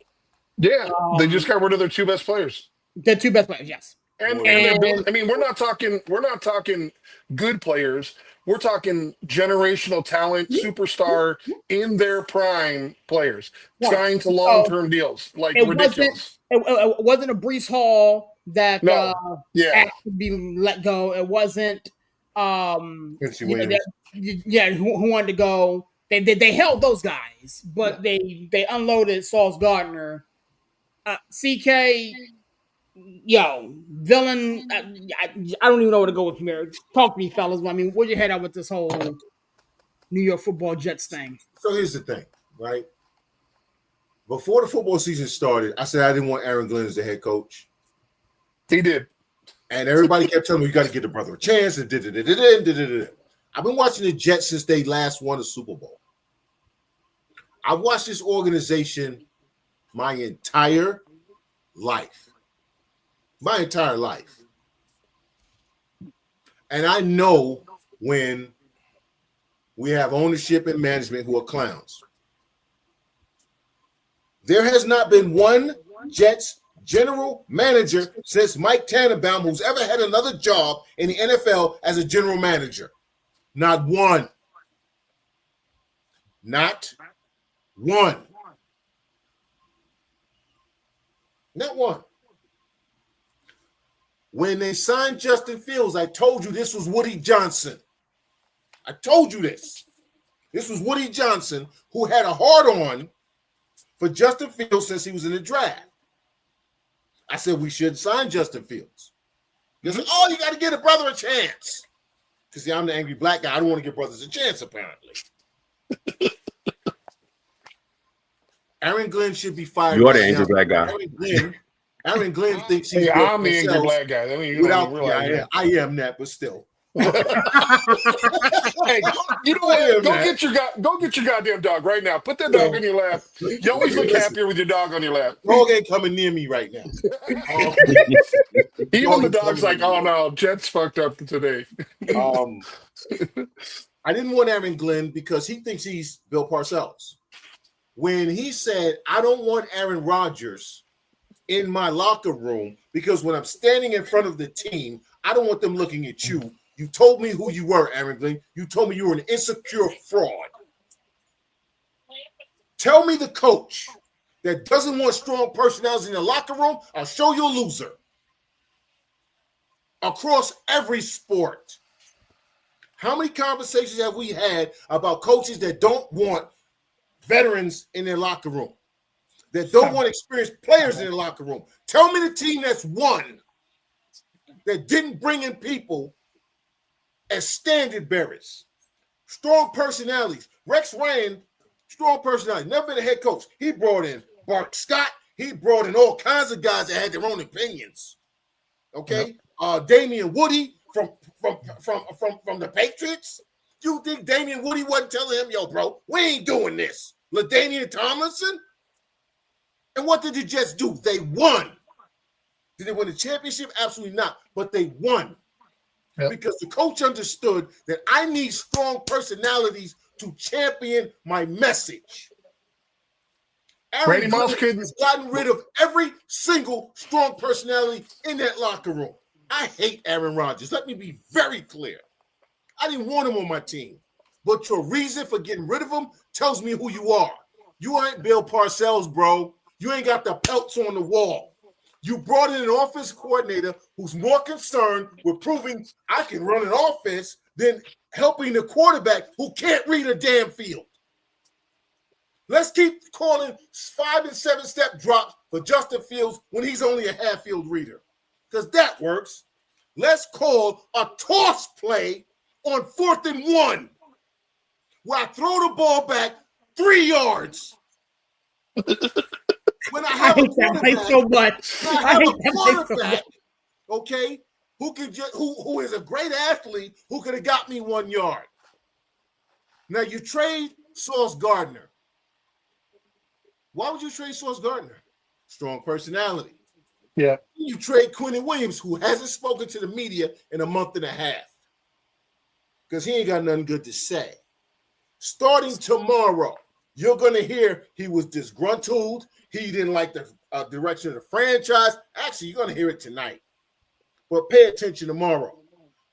Yeah, they just got rid of their 2 best players. The 2 best players, yes. And I mean, we're not talking good players. We're talking generational talent, superstar in their prime players, signed to long-term deals, like ridiculous. It wasn't a Breece Hall that had to be let go. It wasn't who wanted to go. They held those guys, but they unloaded Sauce Gardner. CK, villain. I don't even know where to go with here. Talk to me, fellas. I mean, where'd you head out with this whole New York Football Jets thing? So here's the thing, right? Before the football season started, I said I didn't want Aaron Glenn as the head coach. He did. And everybody kept telling me, you got to give the brother a chance. And I've been watching the Jets since they last won a Super Bowl. I've watched this organization my entire life. And I know when we have ownership and management who are clowns. There has not been one Jets general manager since Mike Tannenbaum who's ever had another job in the NFL as a general manager. Not one. Not one. Not one. When they signed Justin Fields, I told you this was Woody Johnson. I told you this. This was Woody Johnson who had a hard-on for Justin Fields since he was in the draft. I said we should sign Justin Fields. They said, oh, you got to give a brother a chance. Because, I'm the angry black guy. I don't want to give brothers a chance, apparently. Aaron Glenn should be fired. You are the angry black guy. Aaron Glenn Aaron Glenn thinks he's Hey, Bill I'm the angry Parcells black guy. I mean, you don't without. even realize Yeah, it. I am that, but still. Hey, you know I am what? that. Go get your goddamn dog right now. Put that dog on your lap. You always look Listen, happier with your dog on your lap. dog ain't coming near me right now. Even the ain't dog's coming like, near me oh right no, Jets fucked up today. now. I didn't want Aaron Glenn because he thinks he's Bill Parcells. When he said, I don't want Aaron Rodgers in my locker room because when I'm standing in front of the team, I don't want them looking at you. You told me who you were, Aaron Glenn. You told me you were an insecure fraud. Tell me the coach that doesn't want strong personalities in the locker room. I'll show you a loser. Across every sport. How many conversations have we had about coaches that don't want veterans in their locker room, that don't want experienced players in their locker room? Tell me the team that's won that didn't bring in people as standard bearers. Strong personalities. Rex Ryan, strong personality, never been a head coach. He brought in Bart Scott. He brought in all kinds of guys that had their own opinions. Okay, Damian Woody from the Patriots. You think Damian Woody wasn't telling him, yo, bro, we ain't doing this? LaDainian Tomlinson? And what did the Jets do? They won. Did they win the championship? Absolutely not. But they won. Yep. Because the coach understood that I need strong personalities to champion my message. Aaron Glenn has gotten rid of every single strong personality in that locker room. I hate Aaron Rodgers. Let me be very clear. I didn't want him on my team. But your reason for getting rid of him tells me who you are. You ain't Bill Parcells, bro. You ain't got the pelts on the wall. You brought in an offense coordinator who's more concerned with proving I can run an offense than helping the quarterback who can't read a damn field. Let's keep calling 5 and 7 step drops for Justin Fields when he's only a half field reader, because that works. Let's call a toss play on 4th and 1 where I throw the ball back 3 yards. When I have a quarterback, so much. I have a quarterback, okay, who is a great athlete who could have got me 1 yard. Now you trade Sauce Gardner. Why would you trade Sauce Gardner? Strong personality. Yeah. You trade Quinnen Williams, who hasn't spoken to the media in a month and a half, because he ain't got nothing good to say. Starting tomorrow, you're going to hear he was disgruntled. He didn't like the direction of the franchise. Actually, you're going to hear it tonight. But pay attention tomorrow.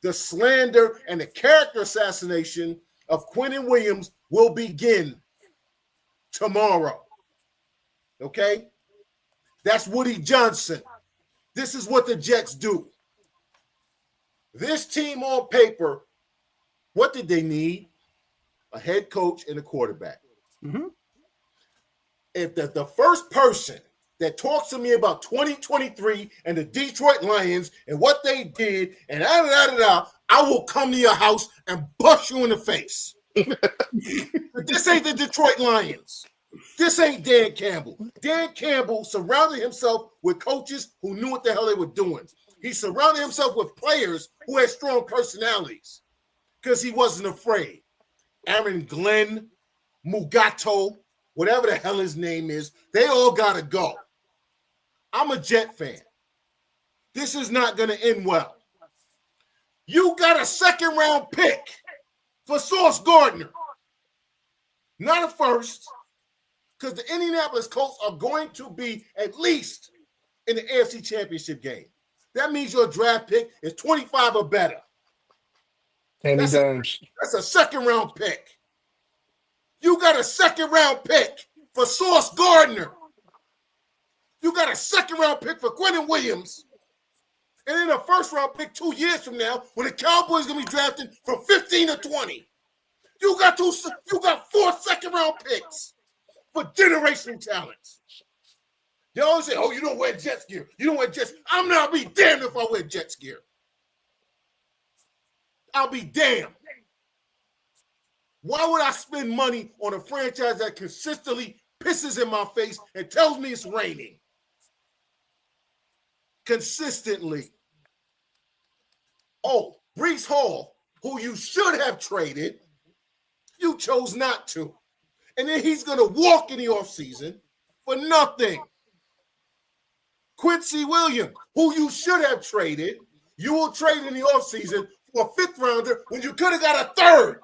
The slander and the character assassination of Quinnen Williams will begin tomorrow. Okay? That's Woody Johnson. This is what the Jets do. This team on paper, what did they need? A head coach and a quarterback. Mm-hmm. If the first person that talks to me about 2023 and the Detroit Lions and what they did and I will come to your house and bust you in the face. This ain't the Detroit Lions. This ain't Dan Campbell. Dan Campbell surrounded himself with coaches who knew what the hell they were doing. He surrounded himself with players who had strong personalities because he wasn't afraid. Aaron Glenn, Mugato, whatever the hell his name is, they all got to go. I'm a Jet fan. This is not going to end well. You got a second-round pick for Sauce Gardner. Not a first, because the Indianapolis Colts are going to be at least in the AFC Championship game. That means your draft pick is 25 or better. That's a second-round pick. You got a second-round pick for Sauce Gardner. You got a second-round pick for Quinnen Williams. And then a first-round pick 2 years from now when the Cowboys going to be drafting from 15 to 20. You got 4 second-round picks for generational talents. They always say, oh, you don't wear Jets gear. You don't wear Jets. I'm not be damned if I wear Jets gear. I'll be damned. Why would I spend money on a franchise that consistently pisses in my face and tells me it's raining? consistently. Oh, Brees Hall, who you should have traded, you chose not to. And then he's going to walk in the offseason for nothing. Quincy Williams, who you should have traded, you will trade in the offseason for a fifth rounder when you could have got a third.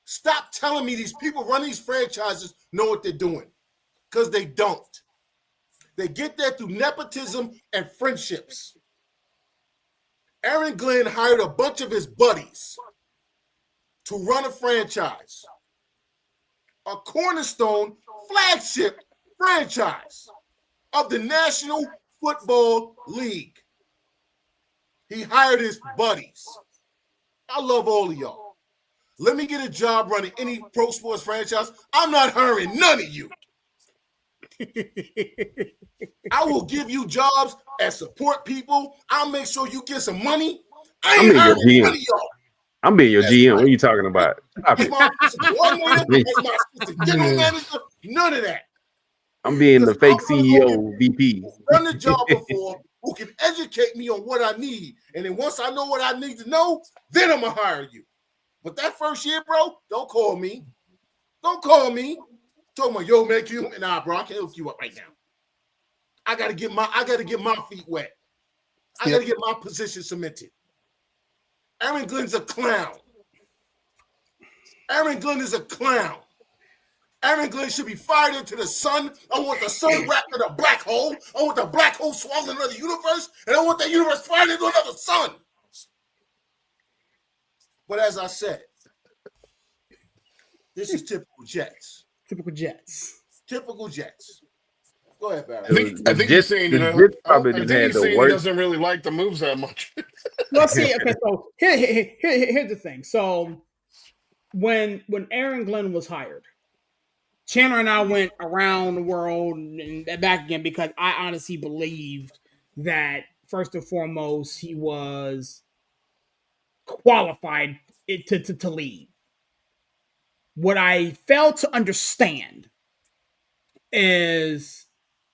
Stop telling me these people run these franchises know what they're doing, because they don't. They get there through nepotism and friendships. Aaron Glenn hired a bunch of his buddies to run a franchise, a cornerstone flagship franchise of the National Football League. He hired his buddies. I love all of y'all. Let me get a job running any pro sports franchise. I'm not hiring none of you. I will give you jobs and support people. I'll make sure you get some money. I ain't hiring none of y'all. I'm being your GM. What are you talking about? As my assistant coordinator, as my assistant general manager, none of that. I'm being the fake CEO VP. Done the job before, who can educate me on what I need. And then once I know what I need to know, then I'm going to hire you. But that first year, bro, don't call me. Don't call me. Talking about, yo, man, you, nah, bro, I can't hook you up right now. I gotta get my feet wet. I gotta get my position cemented. Aaron Glenn's a clown. Aaron Glenn is a clown. Aaron Glenn should be fired into the sun. I want the sun wrapped in a black hole. I want the black hole swallowing another universe, and I want that universe fired into another sun. But as I said, this is typical Jets. Typical Jets. Typical Jets. Go ahead, Barry. I think he's saying, he doesn't really like the moves that much. Well, see, okay, so here's the thing. So when Aaron Glenn was hired, Chandler and I went around the world and back again because I honestly believed that first and foremost he was qualified to lead. What I failed to understand is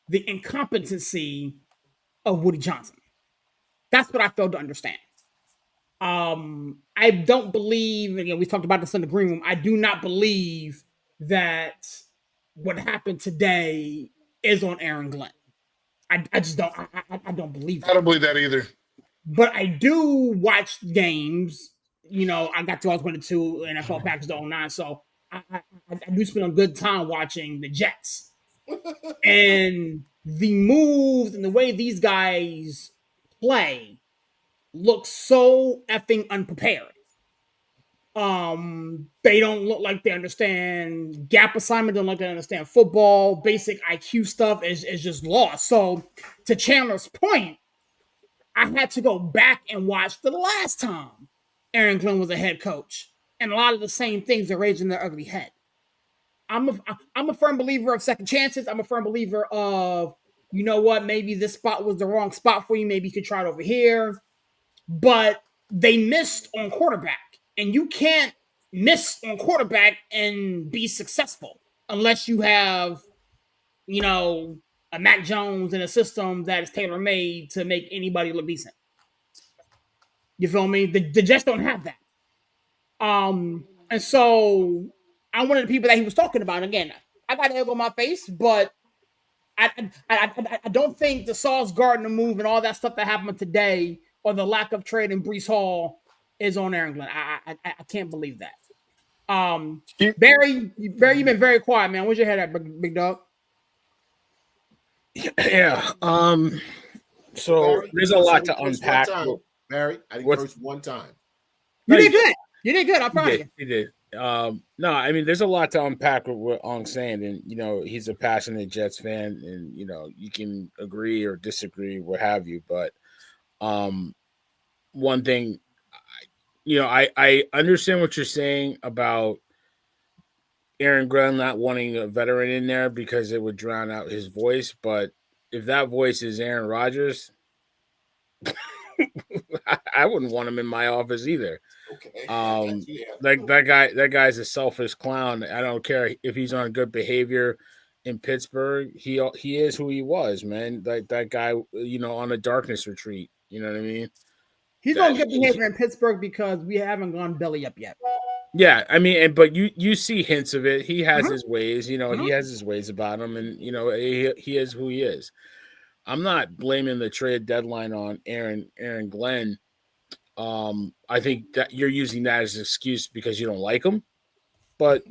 the incompetency of Woody Johnson. That's what I failed to understand. I don't believe, again, we talked about this in the green room, I do not believe that what happened today is on Aaron Glenn. I just don't, I don't believe that. I don't believe that either. But I do watch games. You know, I got 2022 NFL Packers to 09, so I do spend a good time watching the Jets. And the moves and the way these guys play look so effing unprepared. They don't look like they understand gap assignment, don't look like they understand football, basic IQ stuff is just lost. So to Chandler's point, I had to go back and watch the last time Aaron Glenn was a head coach. And a lot of the same things are raising their ugly head. I'm a firm believer of second chances. I'm a firm believer of, you know what, maybe this spot was the wrong spot for you. Maybe you could try it over here. But they missed on quarterback. And you can't miss on quarterback and be successful unless you have, you know, a Mac Jones and a system that is tailor-made to make anybody look decent. You feel me? The Jets don't have that. And so I'm one of the people that he was talking about. Again, I got egg on my face, but I don't think the Sauce Gardner move and all that stuff that happened today or the lack of trade in Brees Hall is on Aaron Glenn. I can't believe that. Barry, you've been very quiet, man. Where's your head at, big dog? Yeah. So Barry, there's a lot to unpack. Barry, I didn't curse one time. You did good. You did good. I'm proud of you. You did. No, I mean, there's a lot to unpack with what Ong's saying, and you know, he's a passionate Jets fan, and you know, you can agree or disagree, what have you. But one thing, you know, I understand what you're saying about Aaron Glenn not wanting a veteran in there because it would drown out his voice. But if that voice is Aaron Rodgers, I wouldn't want him in my office either. Okay. Like that guy's a selfish clown. I don't care if he's on good behavior. in Pittsburgh, he is who he was, man. That guy, on a darkness retreat. You know what I mean? He's on good behavior in Pittsburgh because we haven't gone belly up yet. Yeah, I mean, but you see hints of it. He has his ways, he has his ways about him, and he is who he is. I'm not blaming the trade deadline on Aaron Glenn. I think that you're using that as an excuse because you don't like him, but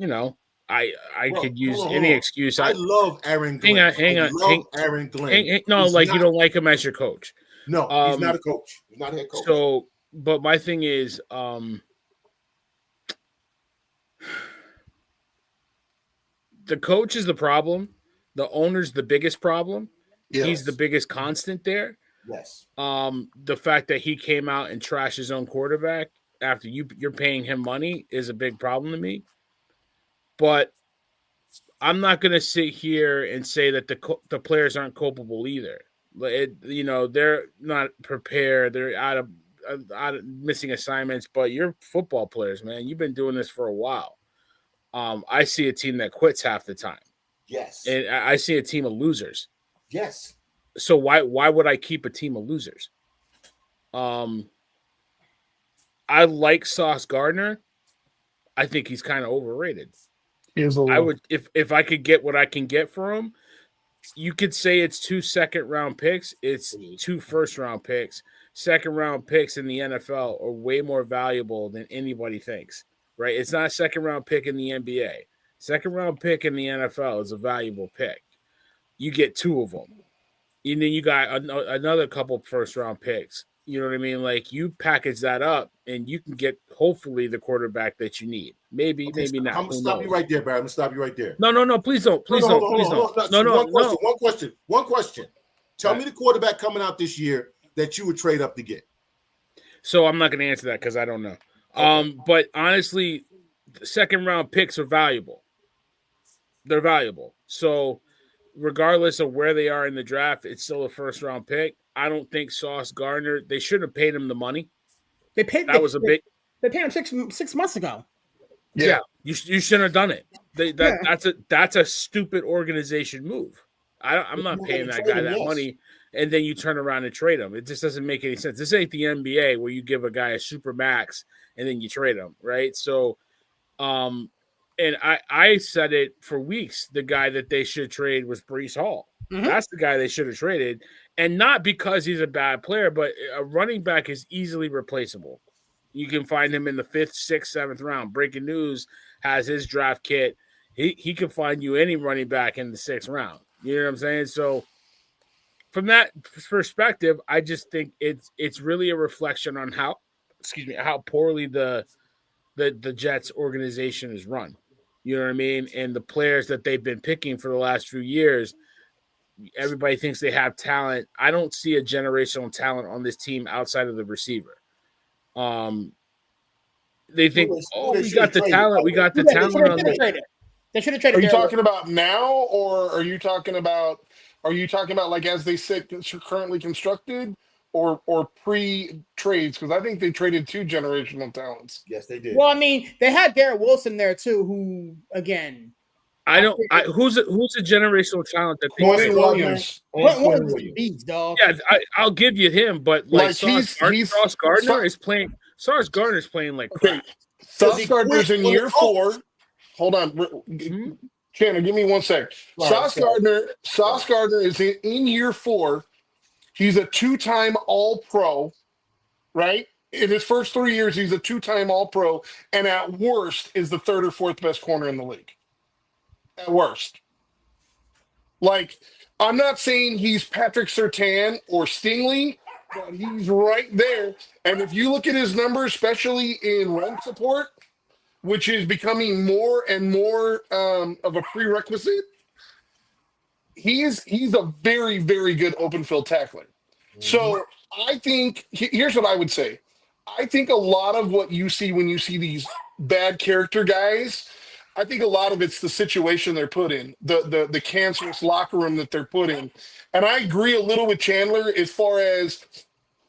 I could use any excuse. I love Aaron Glenn. Aaron Glenn. No, you don't like him as your coach. No, he's not a coach. He's not a head coach. So, but my thing is, the coach is the problem. The owner's the biggest problem. Yes. He's the biggest constant there. Yes. The fact that he came out and trashed his own quarterback after you're paying him money is a big problem to me. But I'm not going to sit here and say that the players aren't culpable either. They're not prepared. They're out of missing assignments. But you're football players, man. You've been doing this for a while. I see a team that quits half the time. Yes. And I see a team of losers. Yes. So why would I keep a team of losers? I like Sauce Gardner. I think he's kind of overrated. I would if I could get what I can get for him. You could say it's 2 second-round picks. It's 2 first-round picks. Second-round picks in the NFL are way more valuable than anybody thinks. Right? It's not a second-round pick in the NBA. Second-round pick in the NFL is a valuable pick. You get 2 of them. And then you got another couple first-round picks. You know what I mean? You package that up, and you can get, hopefully, the quarterback that you need. Maybe not. I'm going to stop you right there, Barry. I'm going to stop you right there. No. Please don't. Please don't. One question. Tell me the quarterback coming out this year that you would trade up to get. So I'm not going to answer that because I don't know. Okay. But honestly, second-round picks are valuable. They're valuable. So regardless of where they are in the draft, it's still a first-round pick. I don't think Sauce Gardner, they shouldn't have paid him the money. They paid him 6 months ago. Yeah. You shouldn't have done it. That's a stupid organization move. I'm not paying that guy that money, and then you turn around and trade him. It just doesn't make any sense. This ain't the NBA where you give a guy a super max and then you trade him, right? So, and I said it for weeks. The guy that they should trade was Breece Hall. Mm-hmm. That's the guy they should have traded, and not because he's a bad player, but a running back is easily replaceable. You can find him in the 5th, 6th, 7th round. Breaking News has his draft kit. He can find you any running back in the 6th round. You know what I'm saying? So from that perspective, I just think it's really a reflection on how poorly the Jets organization is run. You know what I mean? And the players that they've been picking for the last few years, everybody thinks they have talent. I don't see a generational talent on this team outside of the receiver. They think, we got the talent. We got the talent on the. They should have traded. Are you talking about now, or are you talking about as they sit currently constructed, or pre-trades? Because I think they traded 2 generational talents. Yes, they did. Well, I mean, they had Garrett Wilson there too, who again. Who's a generational talent that they Quentin Williams. Williams is a beast, dog. Yeah, I'll give you him, but Sauce Gardner is playing. Sauce Gardner is playing like crap. Sauce Gardner's in year 4. Hold on, Chandler, give me 1 sec. Sauce Gardner is in year 4. He's a 2-time All-Pro, right? In his first 3 years, he's a 2-time All-Pro, and at worst is the 3rd or 4th best corner in the league. At worst. I'm not saying he's Patrick Surtain or Stingley, but he's right there. And if you look at his numbers, especially in run support, which is becoming more and more of a prerequisite, he's a very, very good open field tackler. Mm-hmm. So I think here's what I would say. I think a lot of what you see when you see these bad character guys, I think a lot of it's the situation they're put in, the cancerous locker room that they're put in. And I agree a little with Chandler as far as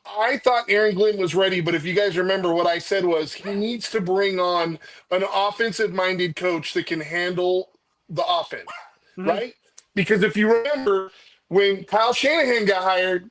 I thought Aaron Glenn was ready, but if you guys remember what I said was he needs to bring on an offensive-minded coach that can handle the offense, right? Because if you remember, when Kyle Shanahan got hired,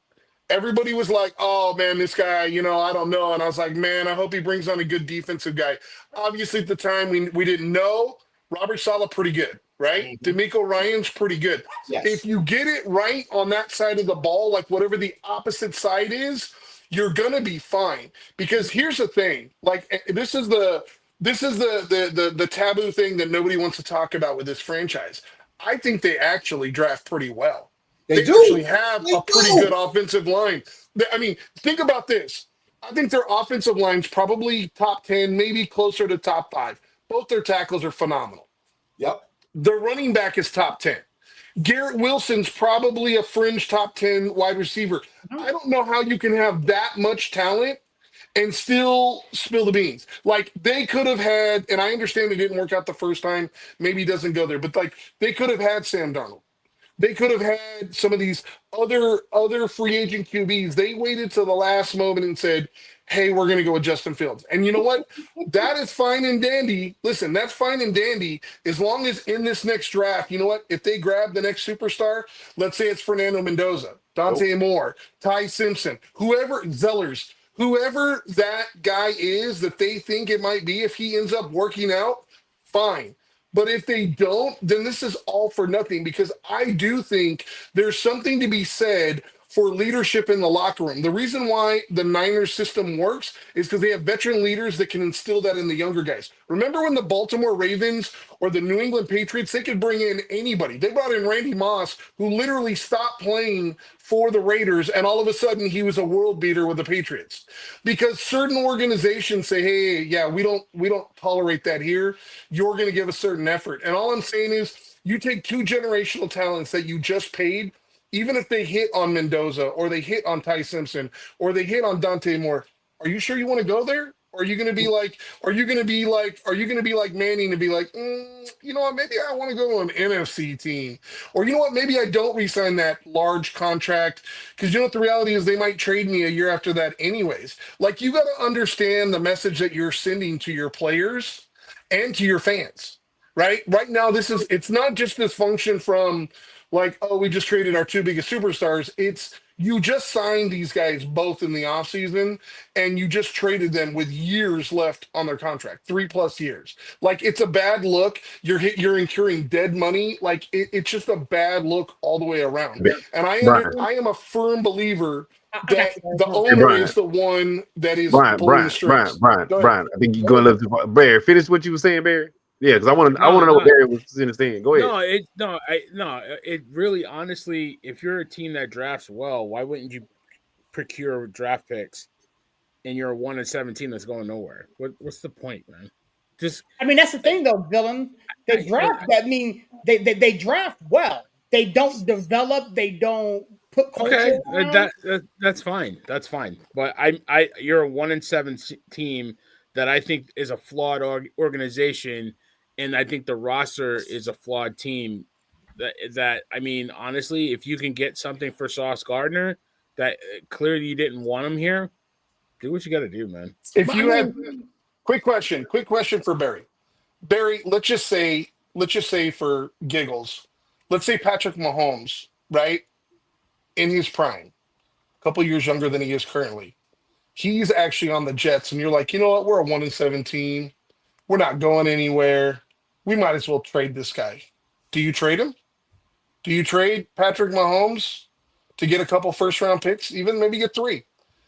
everybody was like, oh, man, this guy, I don't know. And I was like, man, I hope he brings on a good defensive guy. Obviously, at the time, we didn't know. Robert Saleh, pretty good, right? Mhm. D'Amico Ryan's pretty good. Yes. If you get it right on that side of the ball, like whatever the opposite side is, you're going to be fine. Because here's the thing. Like, this is the taboo thing that nobody wants to talk about with this franchise. I think they actually draft pretty well. They do. Actually have They a pretty do. good offensive line. I mean, think about this. I think their offensive line's probably top 10, maybe closer to top 5. Both their tackles are phenomenal. Yep. Their running back is top 10. Garrett Wilson's probably a fringe top 10 wide receiver. I don't know how you can have that much talent and still spill the beans. Like, they could have had, and I understand it didn't work out the first time, maybe he doesn't go there, but like, they could have had Sam Darnold. They could have had some of these other free agent QBs. They waited till the last moment and said, hey, we're going to go with Justin Fields. And you know what? That is fine and dandy. Listen, that's fine and dandy as long as in this next draft, you know what? If they grab the next superstar, let's say it's Fernando Mendoza, Dante Moore, Ty Simpson, whoever, Zellers, whoever that guy is that they think it might be, if he ends up working out, fine. But if they don't, then this is all for nothing, because I do think there's something to be said for leadership in the locker room. The reason why the Niners system works is because they have veteran leaders that can instill that in the younger guys. Remember when the Baltimore Ravens or the New England Patriots, they could bring in anybody. They brought in Randy Moss, who literally stopped playing for the Raiders, and all of a sudden he was a world beater with the Patriots. Because certain organizations say, hey, yeah, we don't tolerate that here. You're going to give a certain effort. And all I'm saying is, you take 2 generational talents that you just paid, even if they hit on Mendoza or they hit on Ty Simpson or they hit on Dante Moore, are you sure you want to go there? Or are you going to be like, Manning and be like, you know what, maybe I want to go to an NFC team. Or you know what, maybe I don't re-sign that large contract, because you know what the reality is, they might trade me a year after that anyways. Like, you got to understand the message that you're sending to your players and to your fans, right? Right now, it's not just this function from like, oh, we just traded our 2 biggest superstars. It's, you just signed these guys both in the offseason, and you just traded them with years left on their contract, 3+ years. Like, it's a bad look. You're incurring dead money. Like, it's just a bad look all the way around. And I am a firm believer that the owner is the one that is pulling the strings. Brian, I think you're going to let Barry finish what you were saying, Barry. Yeah, because I want to know what Barry was saying. Go ahead. It really, honestly, if you're a team that drafts well, why wouldn't you procure draft picks and you're a 1-17 that's going nowhere? What's the point, man? I mean, that's the thing, though, Dylan. They draft. They draft well. They don't develop. They don't put culture. Okay, that's fine. That's fine. But you're a 1-7 team that I think is a flawed organization. And I think the roster is a flawed team. That I mean, honestly, if you can get something for Sauce Gardner, that clearly you didn't want him here, do what you got to do, man. If you had, quick question for Barry. Barry, let's just say for giggles, let's say Patrick Mahomes, right, in his prime, a couple years younger than he is currently. He's actually on the Jets, and you're like, you know what? We're a 1-17. We're not going anywhere. We might as well trade this guy. Do you trade him? Do you trade Patrick Mahomes to get a couple first-round picks, even maybe get 3?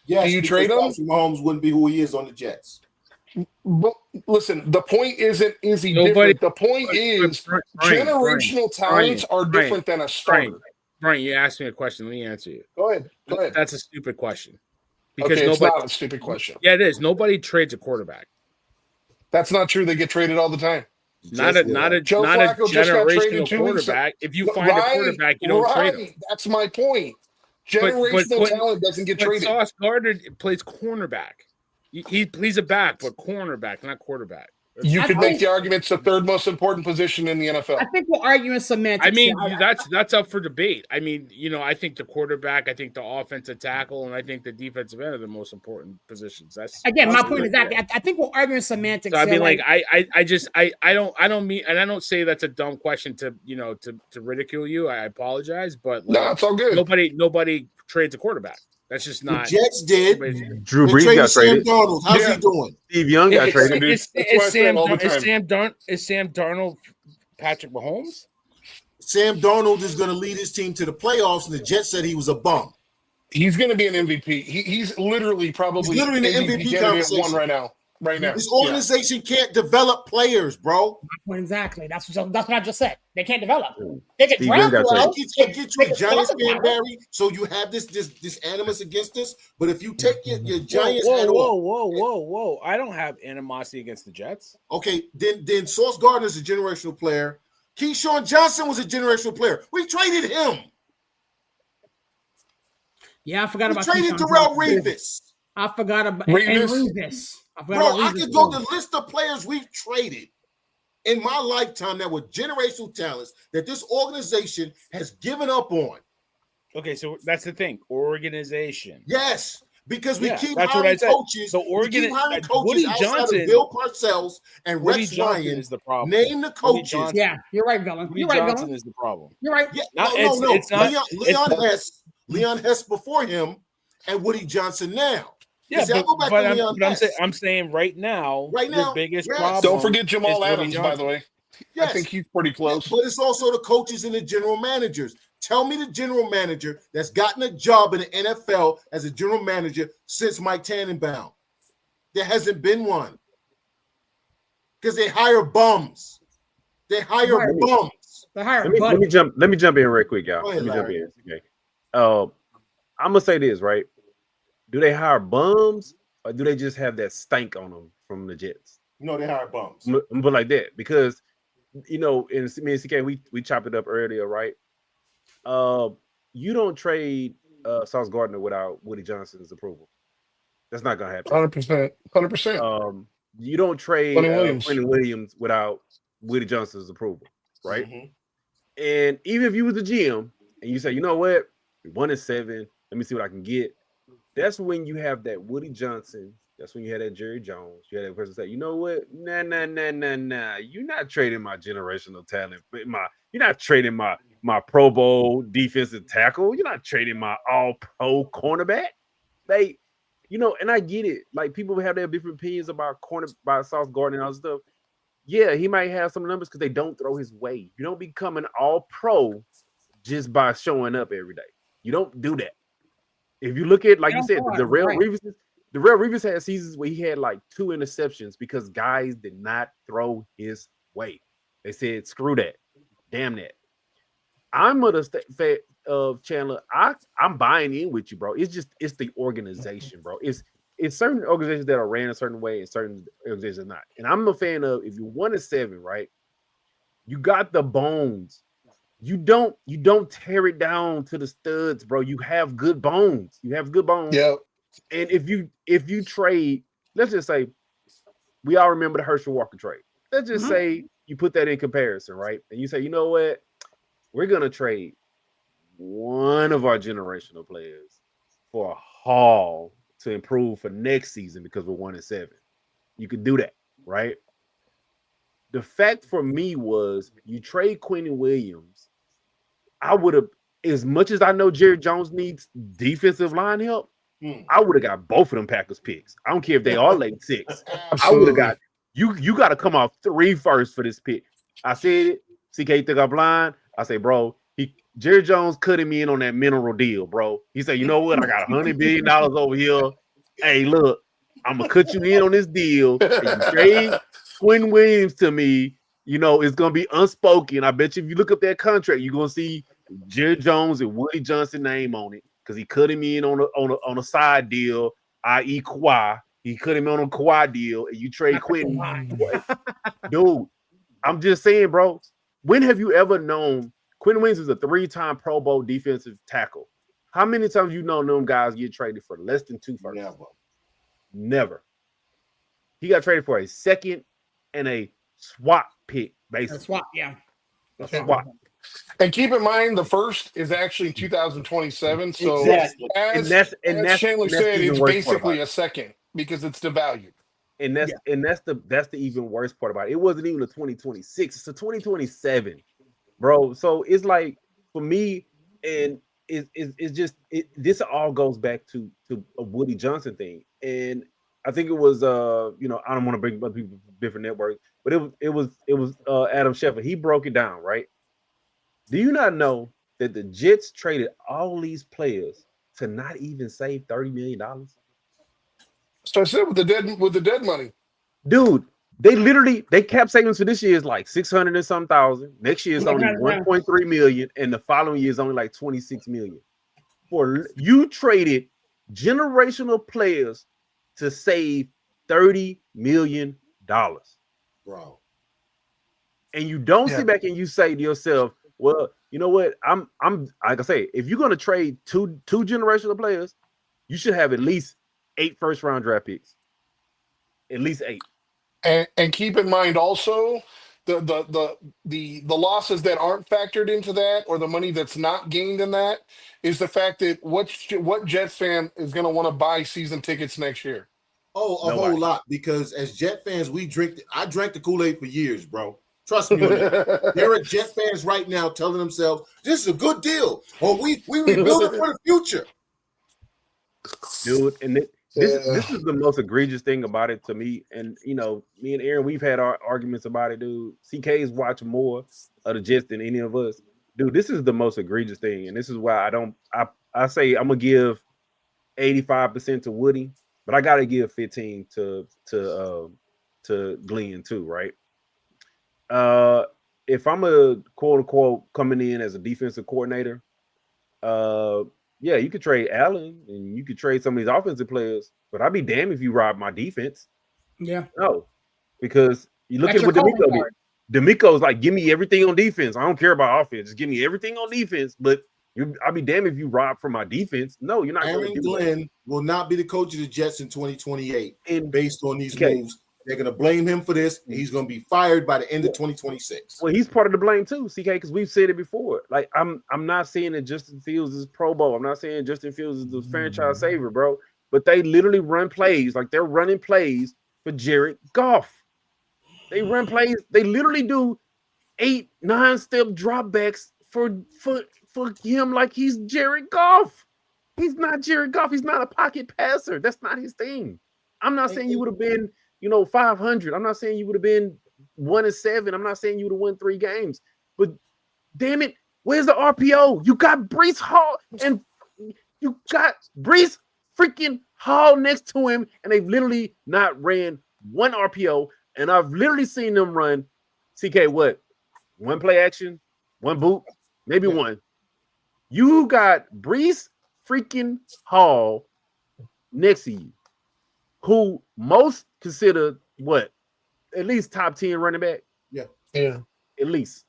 Yes. Do you trade him? Patrick Mahomes wouldn't be who he is on the Jets. But listen, the point isn't is he different. The point is generational talents are different than a starter. Brian, you asked me a question. Let me answer you. Go ahead. That's a stupid question. Because it's not a stupid question. Yeah, it is. Nobody trades a quarterback. That's not true. They get traded all the time. Not a generational quarterback. If you find a quarterback, you don't trade him. That's my point. Generational talent doesn't get traded. Sauce Gardner plays cornerback. He's a back, but cornerback, not quarterback. You I could make think the argument it's the third most important position in the I NFL. think we're arguing semantics. I mean, here. that's up for debate. I mean, I think the quarterback, I think the offensive tackle, and I think the defensive end are the most important positions. Again, my point absolutely. exactly. I think we're arguing semantics. So I here, mean, like I don't mean, and I don't say that's a dumb question to to ridicule you. I apologize, but No, like it's all good. nobody trades a quarterback. That's just The not. Jets did. Drew They Brees traded got Sam traded. Darnold. How's Yeah. he doing? Steve Young got Is, traded. is, That's is why I say it Sam all the Dar- time. is Sam Darnold Patrick Mahomes? Sam Darnold is going to lead his team to the playoffs, and the Jets said he was a bum. He's going to be an MVP. He's literally probably He's literally in the MVP candidate conversation. one right now. Right now. This organization can't develop players, bro. Exactly. That's what I just said. They can't develop. They can Steve Young draft got well. I get you a Giants fan, Barry, so you have this animus against us. But if you take your Giants hat off, whoa! I don't have animosity against the Jets. okay, then Sauce Gardner's a generational player. Keyshawn Johnson was a generational player. We traded him. Yeah, I forgot We about traded Keyshawn Darrell Johnson. Revis. I forgot about Revis? Revis. Bro, I could go the list of players we've traded in my lifetime that were generational talents that this organization has given up on. Okay, so that's the thing. Organization. Yes, because we keep that's what hiring I said. coaches. So we keep hiring coaches Woody outside Johnson, of Bill Parcells and Woody Rex Johnson Ryan. is the problem. Name the Woody coaches. Johnson. Yeah, you're right, Villain. Woody You're right, Johnson Villain. is the problem. You're right. Yeah, No, no. it's not- Leon Hess before him and Woody Johnson now. Yeah, See, I go back to Leon Hess. I'm saying right now, Right now, the biggest yes. problem. Don't forget Jamal is Woody Adams, by the Johnson. way. Yes. I think he's pretty close. But it's also the coaches and the general managers. Tell me the general manager that's gotten a job in the NFL as a general manager since Mike Tannenbaum. There hasn't been one. Because they hire bums. They hire bums. They hire Let me jump in right quick, y'all. Go ahead, Let me Larry. jump in. Okay. I'm gonna say this, right? Do they hire bums or do they just have that stank on them from the Jets? No, they hire bums. But like that, because in me and CK, we chopped it up earlier, right? You don't trade Sauce Gardner without Woody Johnson's approval. That's not gonna happen. 100%. You don't trade Quentin Williams without Woody Johnson's approval, right? Mm-hmm. And even if you was the GM and you say, you know what, we 1-7, let me see what I can get. That's when you have that Woody Johnson. That's when you had that Jerry Jones. You had that person say, you know what? Nah. You're not trading my generational talent. You're not trading my Pro Bowl defensive tackle. You're not trading my all-pro cornerback. And I get it. Like, people have their different opinions about Sauce Gardner and all this stuff. Yeah, he might have some numbers because they don't throw his way. You don't become an all-pro just by showing up every day. You don't do that. If you look at, like you said, the Real Revis had seasons where he had like 2 interceptions because guys did not throw his way. They said, screw that. Damn that. I'm of Chandler. I'm buying in with you, bro. It's the organization, bro. It's certain organizations that are ran a certain way and certain organizations are not. And I'm a fan of, if you 1-7, right? You got the bones. You don't tear it down to the studs, bro. You have good bones. Yeah. And if you trade, let's just say, we all remember the Herschel Walker trade. Let's just say you put that in comparison, right? And you say, you know what? We're gonna trade one of our generational players for a haul to improve for next season because we're 1-7. You could do that, right? The fact for me was you trade Quentin Williams. I would have, as much as I know Jerry Jones needs defensive line help, I would have got both of them Packers picks. I don't care if they are late 6. I would have got you got to come off 3 first for this pick. I said it. CK think I'm blind. I say, bro, Jerry Jones cutting me in on that mineral deal, bro. He said, you know what? I got $100 billion over here. Hey, look, I'm gonna cut you in on this deal. And you trade Quentin Williams to me, it's gonna be unspoken. I bet you if you look up that contract, you're gonna see Jerry Jones and Woody Johnson name on it because he cut him in on a side deal, i.e. Kawhi. He cut him on a Kawhi deal, and you trade Quentin. Dude, I'm just saying, bro. When have you ever known Quentin Williams is a 3-time Pro Bowl defensive tackle? How many times you know them guys get traded for less than 2 firsts? Never. Never. He got traded for a second and a swap pick, A basically. swap, yeah. A swap. And keep in mind, the first is actually 2027. So, Exactly. as Chandler said, it's basically a second because it's devalued. And that's the even worse part about it. It wasn't even a 2026. It's a 2027, bro. So it's like for me, and it's just this all goes back to a Woody Johnson thing. And I think it was I don't want to bring other people from different networks, but it was Adam Schefter. He broke it down, right? Do you not know that the Jets traded all these players to not even save $30 million? So I said with the dead money. Dude, they cap savings for this year is like 600 and some thousand. Next year is only 1.3 million, and the following year is only like 26 million. For you traded generational players to save $30 million. Bro. And you don't sit back and you say to yourself, well, you know what? I'm like I say, if you're gonna trade two generational players, you should have at least 8 first-round draft picks. At least 8. And keep in mind also the losses that aren't factored into that, or the money that's not gained in that, is the fact that what Jets fan is going to want to buy season tickets next year? Oh, whole lot, because as Jet fans, I drank the Kool-Aid for years, bro. Trust me on that. There are Jet fans right now telling themselves, this is a good deal, or we rebuild it for the future. Dude, and this is the most egregious thing about it to me. And me and Aaron, we've had our arguments about it, dude. CK's watched more of the Jets than any of us. Dude, this is the most egregious thing. And this is why I say I'm gonna give 85% to Woody, but I gotta give 15 to Glenn too, right? If I'm a quote unquote coming in as a defensive coordinator, yeah, you could trade Allen and you could trade some of these offensive players, but I'd be damned if you rob my defense. Yeah. No, because you look at what D'Amico did. D'Amico's like, give me everything on defense. I don't care about offense. Just give me everything on defense, but I'd be damned if you rob from my defense. No, you're not going to do Aaron Glenn will not be the coach of the Jets in 2028 based on these moves. They're going to blame him for this, and he's going to be fired by the end of 2026. Well, he's part of the blame too, CK, because we've said it before. Like, I'm not saying that Justin Fields is Pro Bowl. I'm not saying Justin Fields is the franchise saver, bro. But they literally run plays like they're running plays for Jared Goff. They run plays. They literally do 8-9 step dropbacks for him like he's Jared Goff. He's not Jared Goff. He's not a pocket passer. That's not his thing. I'm not saying you would have been 500. I'm not saying you would have been 1-7. I'm not saying you would have won 3 games. But damn it, where's the RPO? You got Breece Hall and you got Breece freaking Hall next to him, and they've literally not ran 1 RPO. And I've literally seen them run CK what? 1 play action, 1 boot, maybe 1. You got Breece freaking Hall next to you, who most consider what? At least top 10 running back. Yeah. At least.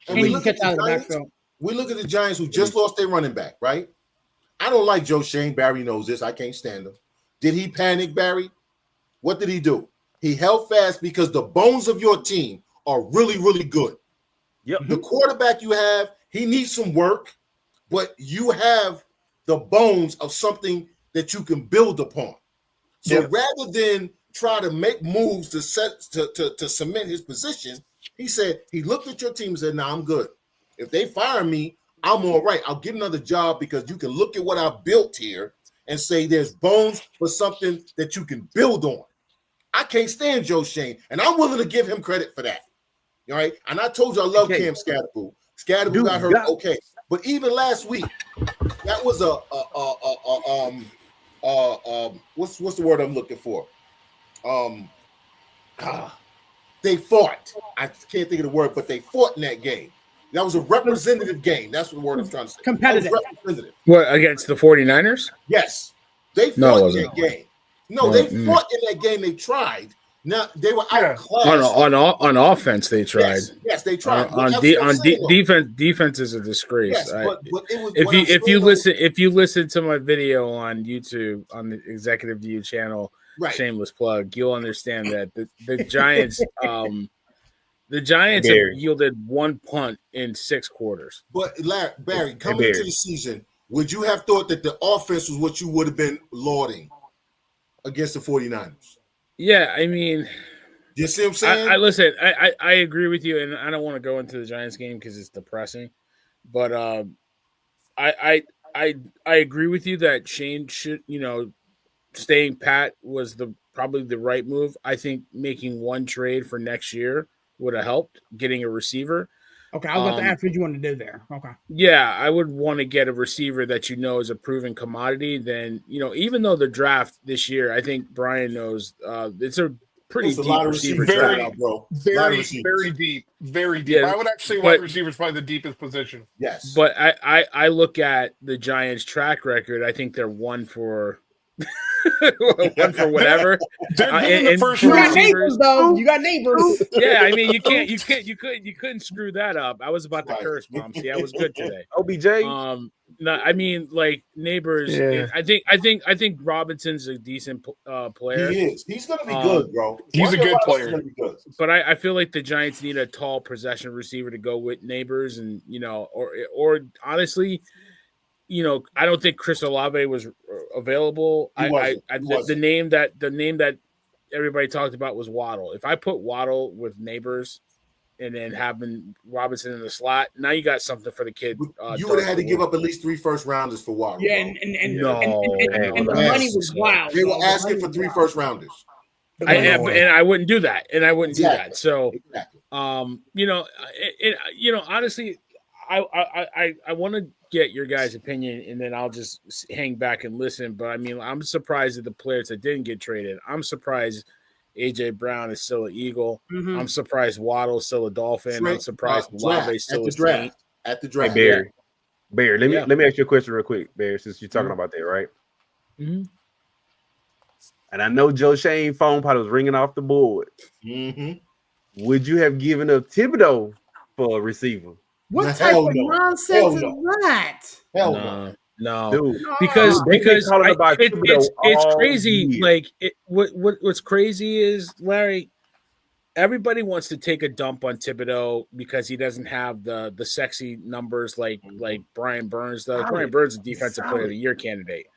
And we look at the Giants who just lost their running back, right? I don't like Joe Shane. Barry knows this. I can't stand him. Did he panic, Barry? What did he do? He held fast because the bones of your team are really, really good. Yep. The quarterback you have, he needs some work, but you have the bones of something that you can build upon. So rather than try to make moves to cement his position, he said he looked at your team and said, "Nah, I'm good. If they fire me, I'm all right. I'll get another job because you can look at what I've built here and say there's bones for something that you can build on." I can't stand Joe Shane, and I'm willing to give him credit for that. All right, and I told you I love Cam Scatterboo. Scatterboo got hurt, okay, but even last week, that was what's the word I'm looking for? They fought. I can't think of the word, but they fought in that game. That was a representative game. That's the word I'm trying to say. Competitive. Representative. What, against the 49ers? Yes. They fought in that game. No, they fought in that game. They tried. Now they were outclassed. On offense, they tried. Yes, they tried. Defense is a disgrace. Yes, but it was, if you listen to my video on YouTube on the Executive View channel, Right. shameless plug, you'll understand that the Giants the Giants have Barry. yielded 1 punt in 6 quarters. But Barry, coming Barry. into the season, would you have thought that the offense was what you would have been lauding against the 49ers? Yeah, I mean, You see what I'm saying? I listen. I agree with you, and I don't want to go into the Giants game because it's depressing. But I agree with you that Shane should, staying pat was probably the right move. I think making one trade for next year would have helped getting a receiver. Okay, I was about to ask what you want to do there. Okay. Yeah, I would want to get a receiver that is a proven commodity. Then, even though the draft this year, I think Brian knows it's a pretty There's a deep lot of receiver receivers draft. out, bro. Very deep. Very deep. Yeah, I would actually say but- wide receiver is probably the deepest position. Yes. But I look at the Giants' track record. I think they're one for one for whatever. They're good in the first You got round. neighbors, though. You got neighbors. Yeah, I mean you couldn't screw that up. I was about to curse, Mom. See, I was good today. OBJ. No, I mean like neighbors. Yeah. I think Robinson's a decent player. He is. He's going to be good, bro. He's a good player. Gonna be good. But I feel like the Giants need a tall possession receiver to go with neighbors, and or honestly, I don't think Chris Olave was available. He wasn't. The name that everybody talked about was Waddle. If I put Waddle with neighbors and then having Robinson in the slot, now you got something for the kid. You would have had to give up at least 3 first rounders for Waddle. Yeah, bro. and No. the money was wild. They were The asking money for was 3 wild. first rounders. and I wouldn't do that. And I wouldn't do Exactly. that. So, Exactly. honestly, I want to get your guys' opinion, and then I'll just hang back and listen. But I mean, I'm surprised at the players that didn't get traded. I'm surprised AJ Brown is still an Eagle. Mhm. I'm surprised Waddle's still a Dolphin. I'm surprised Olave's still a Saint. draft. At the Hey, draft. Barry, let me ask you a question real quick, Barry, since you're talking about that, right? Mm-hmm. And I know Joe Shane phone probably was ringing off the board. Mm-hmm. Would you have given up Thibodeau for a receiver? What No, type hell of no. nonsense Hell is no. that? Hell no. No. Dude, Because They've been talking about Thibodeau it's all crazy. year. Like what's crazy is, Larry, everybody wants to take a dump on Thibodeau because he doesn't have the sexy numbers like Brian Burns does. Brian Burns is a defensive player of the year candidate.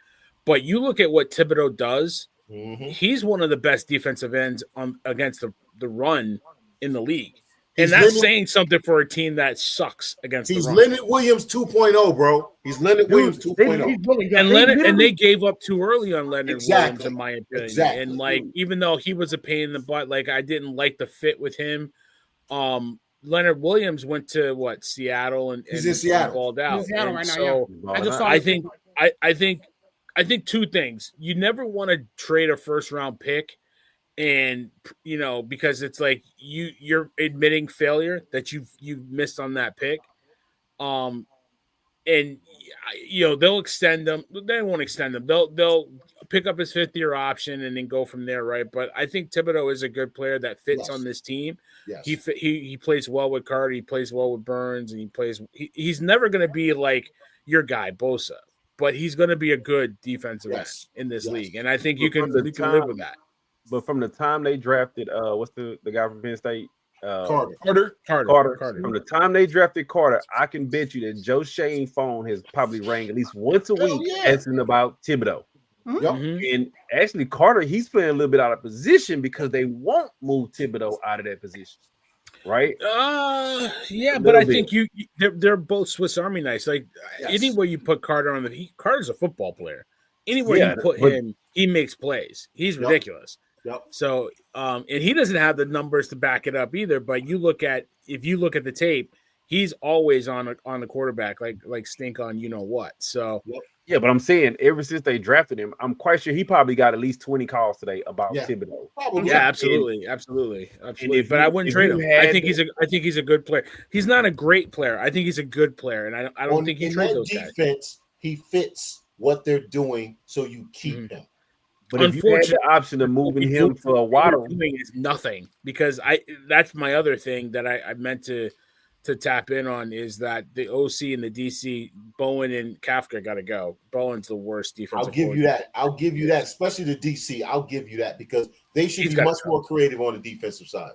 But you look at what Thibodeau does, he's one of the best defensive ends against the run in the league. And that's saying something for a team that sucks against the He's run. Leonard Williams 2.0, bro. He's Leonard Williams 2.0. And Leonard, and they gave up too early on Leonard Exactly. Williams, in my opinion. Exactly. And like, even though he was a pain in the butt, like I didn't like the fit with him. Leonard Williams went to Seattle, and He's in Seattle. balled out. He's in Seattle And right now, so I just saw. I think two things. You never want to trade a first round pick, and because it's like you're admitting failure that you missed on that pick. And they'll extend them. They won't extend them. They'll pick up his 5th-year option and then go from there, right? But I think Thibodeau is a good player that fits on this team. Yes. He plays well with Carter. He plays well with Burns, and he's never going to be like your guy Bosa, but he's going to be a good defensive end in this league, and I think you can live with that. But from the time they drafted, what's the guy from Penn State? Carter. Carter. From the time they drafted Carter, I can bet you that Joe Shane phone has probably rang at least once a week asking about Thibodeau. Yep. And actually, Carter, he's playing a little bit out of position because they won't move Thibodeau out of that position, right? Yeah, but I think they're both Swiss Army knives. Like anywhere you put Carter on Carter's a football player. Anywhere you put him, he makes plays. He's ridiculous. Yep. So, and he doesn't have the numbers to back it up either. But if you look at the tape, he's always on the quarterback, like stink on what. So, yeah, but I'm saying ever since they drafted him, I'm quite sure he probably got at least 20 calls today about Thibodeau. Yeah, absolutely. But I wouldn't trade him. I think he's a good player. He's not a great player. I think he's a good player, and I don't think he trades those guys. He fits what they're doing, so you keep him. But if you had the option of moving him for a Waddle, doing is nothing, because that's my other thing that I meant to to tap in on is that the OC and the DC, Bowen and Kafka got to go. Bowen's the worst defensive. I'll give you that. I'll give you that, especially the DC. I'll give you that because they should be much more creative on the defensive side.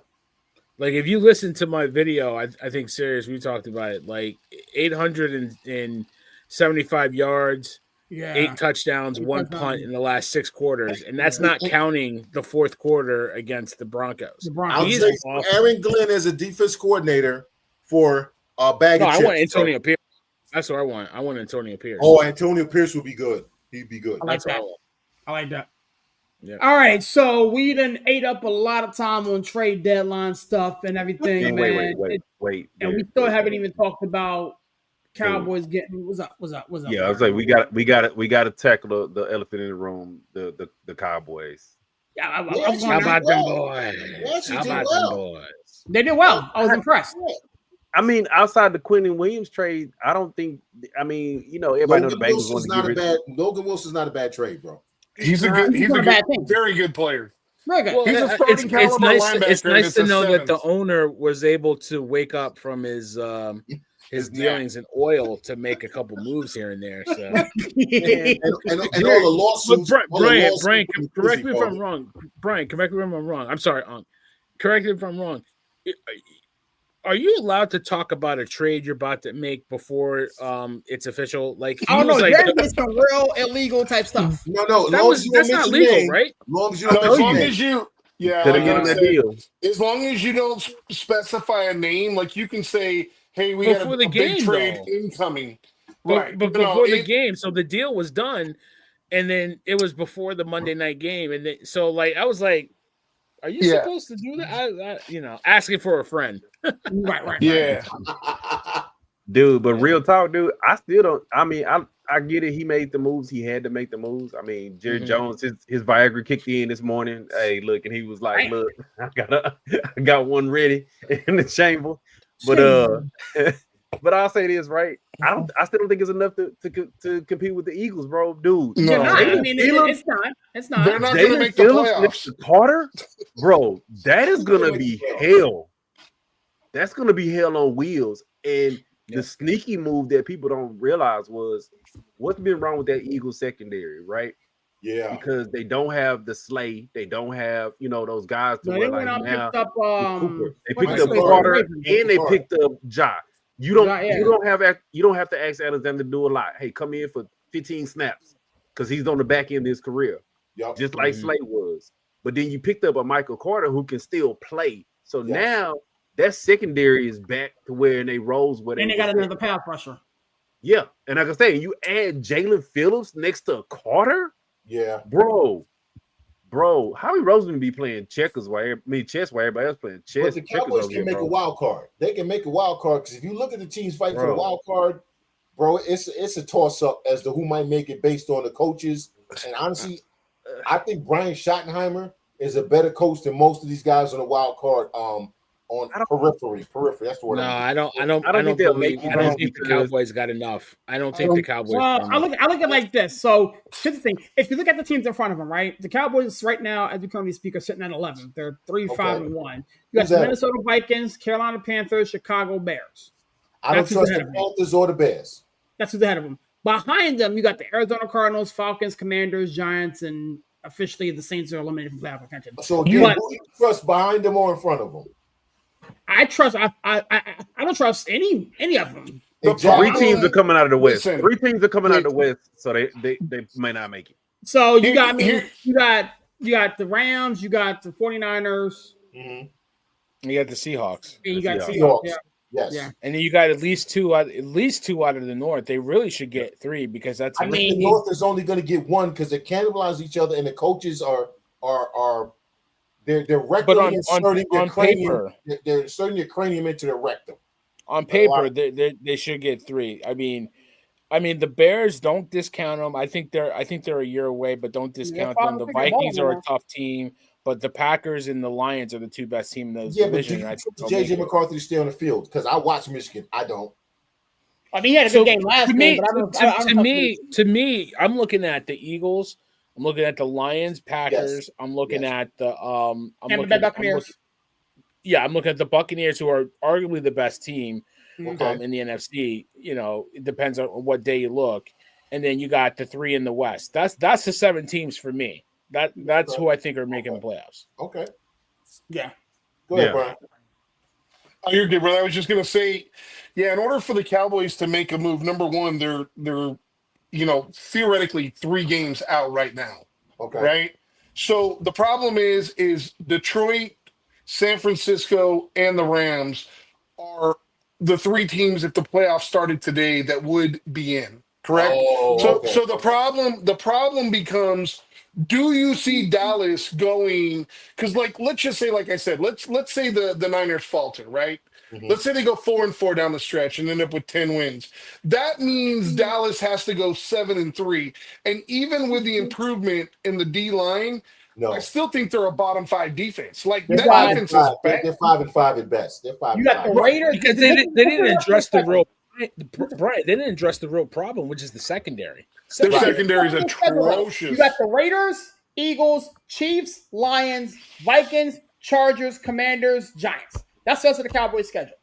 Like if you listen to my video, I think serious. We talked about it. Like 875 yards, 8 touchdowns, 1 punt in the last 6 quarters, and that's not counting the fourth quarter against the Broncos. I'll say Aaron Glenn as a defense coordinator for a bag of chips. I want Antonio Pierce. That's what I want. I want Antonio Pierce. Oh, Antonio Pierce would be good. He'd be good. I like that. I like that. Yeah. All right, so we done ate up a lot of time on trade deadline stuff and everything, man. Wait. And we still haven't even talked about Cowboys getting what's up. Yeah, I was like, we got to tackle the elephant in the room, the Cowboys. Yeah, how about them boys? They did well. I was impressed. I mean, outside the Quentin Williams trade, I don't think. I mean, everybody knows the Bengals want to get rid of. Logan Wilson's not a bad trade, bro. He's a very good player. Very good. Well, he's a starting caliber linebacker. It's nice to know that the owner was able to wake up from his dealings in oil to make a couple moves here and there. So, and all the lawsuits. Brian, correct me if I'm wrong. Brian, correct me if I'm wrong. I'm sorry, correct me if I'm wrong. Are you allowed to talk about a trade you're about to make before it's official? Like, I don't know. There's some real illegal type stuff. No, that's not legal, right? As long as you as long as you don't specify a name, like you can say, "Hey, we before got the a game, big trade incoming." But before the game, so the deal was done, and then it was before the Monday night game, and so like I was like, "Are you supposed to do that?" Asking for a friend. Right. Yeah. Dude, but real talk, dude, I still don't. I mean, I get it. He made the moves. He had to make the moves. I mean, Jerry Jones, his Viagra kicked in this morning. Hey, look, and he was like, "Look, I got one ready in the chamber." But but I'll say this, right? I still don't think it's enough to compete with the Eagles, bro. Dude, no, I mean, it's not. It's not. They're not going to make the playoffs. Carter, bro, that is going to be hell. That's going to be hell on wheels. And the sneaky move that people don't realize was what's been wrong with that Eagles secondary, right? Yeah, because they don't have the Slay, they don't have those guys to where like now. They picked up Carter and they picked up Ja. You don't have to ask Alexander to do a lot. Hey, come in for 15 snaps because he's on the back end of his career, just like Slay was. But then you picked up a Michael Carter who can still play. So now that secondary is back to where they rolls with it. And they got another pass rusher. Yeah, and like I say, you add Jalen Phillips next to Carter. Yeah, bro, Howie Roseman be playing chess while everybody else playing chess. But the Cowboys can make a wild card. They can make a wild card because if you look at the teams fighting for the wild card, bro, it's a toss up as to who might make it based on the coaches. And honestly, I think Brian Schottenheimer is a better coach than most of these guys on the wild card. On periphery. That's the word. No, I don't think the Cowboys got enough. I don't think the Cowboys. Well, I look at it like this. So here's the thing: if you look at the teams in front of them, right, the Cowboys right now, as we currently speak, are sitting at 11. They're 3-5-1. You got the Minnesota Vikings, Carolina Panthers, Chicago Bears. I don't trust the Panthers or the Bears. That's who's ahead of them. Behind them, you got the Arizona Cardinals, Falcons, Commanders, Giants, and officially the Saints are eliminated from playoff contention. So again, who do you trust behind them or in front of them? I don't trust any of them. Exactly. 3 teams are coming out of the West. 3 teams are coming out of the West, so they may not make it. So you got the Rams, you got the 49ers, you got the Seahawks, and you got Seahawks. Yes. Yeah. And then you got at least two out of the North. They really should get 3 because that's. I mean, the North is only going to get 1 because they cannibalize each other, and the coaches are. They're rectally inserting their cranium. They're inserting their cranium into their rectum. On paper, they should get 3. I mean, the Bears, don't discount them. I think they're a year away, but don't discount them. The Vikings are a tough team, but the Packers and the Lions are the 2 best teams in the division. But JJ McCarthy to stay on the field because I watch Michigan. I don't. I mean, he had a good game last game, but to me, I'm looking at the Eagles. I'm looking at the Lions, Packers. Yes. I'm looking at the Buccaneers. I'm looking at the Buccaneers, who are arguably the best team. Okay. in the NFC. You know, it depends on what day you look. And then you got the 3 in the West. That's the 7 teams for me. That's who I think are making the playoffs. Okay. Yeah. Go ahead, Brian. Oh, you're good, brother. I was just gonna say, yeah, in order for the Cowboys to make a move, number one, they're theoretically 3 games out right now. Okay. Right? So the problem is Detroit, San Francisco, and the Rams are the 3 teams if the playoffs started today that would be in. Correct? Oh, okay. So the problem becomes, do you see Dallas going? Because let's just say, like I said, let's say the Niners falter, right? Mhm. Let's say they go 4-4 down the stretch and end up with 10 wins. That means Dallas has to go 7-3. And even with the improvement in the D line, No. I still think they're a bottom 5 defense. Like They're that 5 defense and is 5. bad. They're 5 and 5 at best. They're 5 You and got 5. the Raiders Because they didn't address the real Brian. They didn't address the real problem, which is the secondary. Their secondary is atrocious. You got the Raiders, Eagles, Chiefs, Lions, Vikings, Chargers, Commanders, Giants. That's the rest of the Cowboys schedule.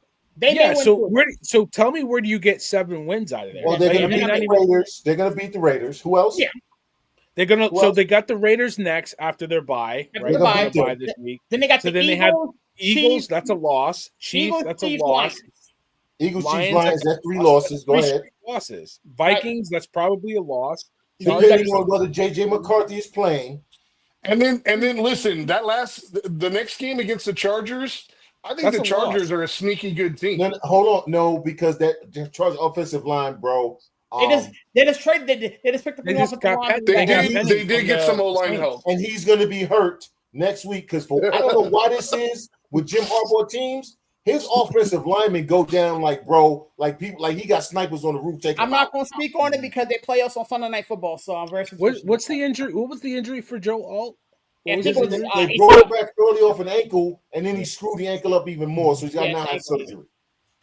So tell me, where do you get 7 wins out of there? Well, they're going to beat the Raiders. They're going to beat the Raiders. Who else? Yeah. They're gonna. So they got the Raiders next after their bye. After Right? the They're bye. gonna bye this week. Then they got So the then Eagles, they have Eagles. Chiefs, That's a loss. Chiefs. Eagles, That's a Chiefs, loss. Lions. Eagles, Chiefs, Lions, Lions. That's 3 losses. Go ahead. Losses. Vikings. That's probably a loss. Depending on whether JJ McCarthy is playing. And then listen, the next game against the Chargers, I think the Chargers are a sneaky good team. No, hold on, no, because the Chargers offensive line, bro. They just traded. They just picked up the offensive line. They did get some O-line help, and he's going to be hurt next week because I don't know why this is with Jim Harbaugh teams. His offensive linemen go down like people like he got snipers on the roof taking. I'm not going to speak on it because they play us on Sunday Night Football, so I'm very. What's the injury? What was the injury for Joe Alt? They brought it back early off an ankle, and then he screwed the ankle up even more, so he's got now had surgery.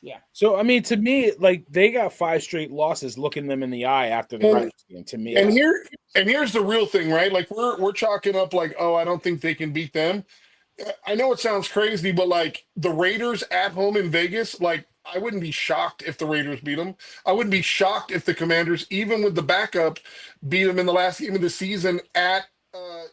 Yeah. So I mean, to me, like they got 5 straight losses, looking them in the eye after the Raiders game. To me, here's the real thing, right? Like we're chalking up like, oh, I don't think they can beat them. I know it sounds crazy, but like the Raiders at home in Vegas, like I wouldn't be shocked if the Raiders beat them. I wouldn't be shocked if the Commanders, even with the backup, beat them in the last game of the season at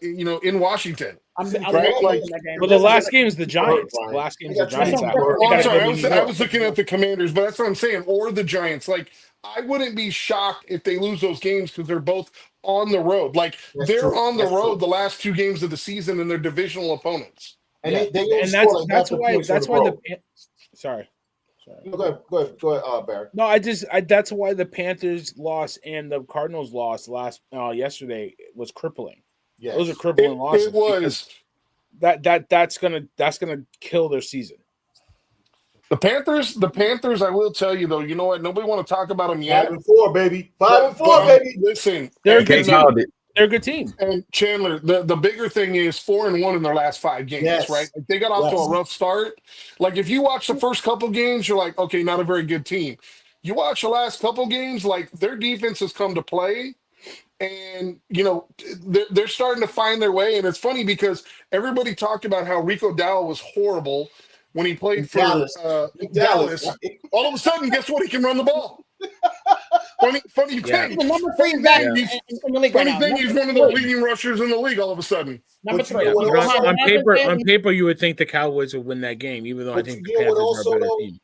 in Washington. Right? Like, well, the last game is the Giants. The last game is the Giants. I'm sorry, I was looking at the Commanders, but that's what I'm saying, or the Giants. Like, I wouldn't be shocked if they lose those games because they're both on the road. Like, they're on the road the last 2 games of the season, and they're divisional opponents. And that's why Sorry. Go ahead, Barry. No, that's why the Panthers loss and the Cardinals loss yesterday was crippling. Yes. Those are crippling losses. It was that's gonna kill their season. The Panthers. I will tell you though. You know what? Nobody want to talk about them yet. 5-4, baby. 5-4, baby. Listen, they're a good team. They're a good team. And Chandler, the bigger thing is 4-1 in their last 5 games, right? Like, they got off to a rough start. Like if you watch the first couple games, you're like, okay, not a very good team. You watch the last couple games, like their defense has come to play. And, they're starting to find their way. And it's funny because everybody talked about how Rico Dowell was horrible when he played for Dallas. All of a sudden, guess what? He can run the ball. Funny thing. He's the number 3 back in the league right now. He's one of the leading rushers in the league all of a sudden. Number 3. Yeah, on paper, you would think the Cowboys would win that game, even though I think the Panthers are a better team.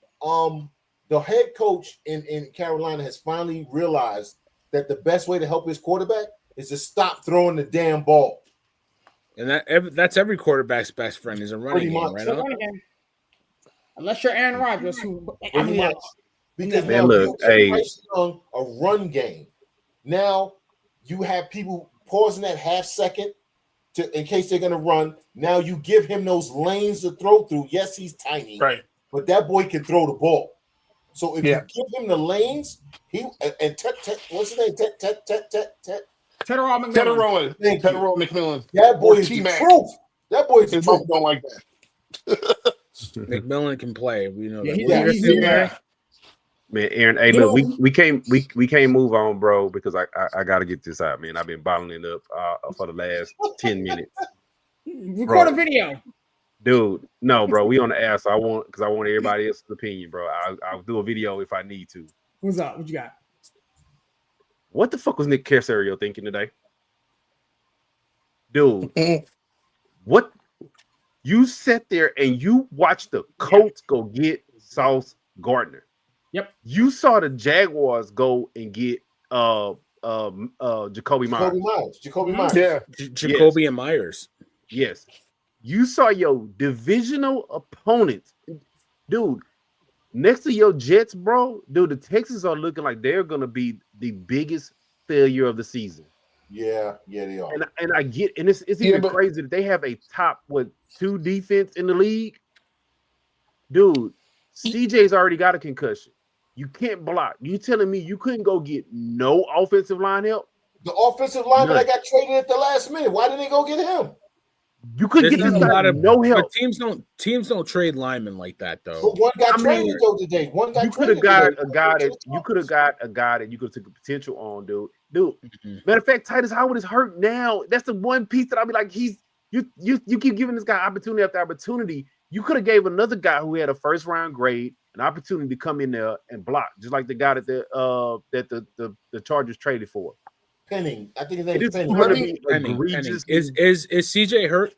The head coach in Carolina has finally realized that the best way to help his quarterback is to stop throwing the damn ball. And that's every quarterback's best friend is a running game, right? Unless you're Aaron Rodgers, because now you give Bryce Young a run game. Now you have people pausing that half second in case they're going to run. Now you give him those lanes to throw through. Yes, he's tiny, right? But that boy can throw the ball. So if you give him the lanes, what's his name? Teterow McMillan. That boy is the truth. That boy is the truth. Don't like that. McMillan can play. We know that. Yeah. Man, Aaron, hey, look, we can't move on, bro, because I got to get this out, man. I've been bottling it up for the last 10 minutes. Record a video. Dude, no, bro. We on the ass. So I want everybody else's opinion, bro. I'll do a video if I need to. What's up? What you got? What the fuck was Nick Casario thinking today? Dude, what? You sat there and you watched the Colts go get Sauce Gardner. Yep. You saw the Jaguars go and get Jacoby Myers. Jacoby Myers. Yeah. Jacoby and Myers. Yes. You saw your divisional opponents. Dude, next to your Jets, bro, dude, the Texans are looking like they're going to be the biggest failure of the season. Yeah, they are. And I get, and it's even crazy that they have a top, 2 defense in the league. Dude, CJ's already got a concussion. You can't block. You telling me you couldn't go get no offensive line help? The offensive lineman that got traded at the last minute. Why didn't they go get him? You couldn't get this guy no help. But teams don't trade linemen like that though. But one got traded though today. One got you could have got a guy that you could have took a potential on, dude. Matter of fact, Titus Howard is hurt now. That's the one piece that I'll be like, you keep giving this guy opportunity after opportunity. You could have gave another guy who had a first round grade an opportunity to come in there and block, just like the guy that the Chargers traded for. Penning. I think his name is Penning. Is CJ hurt?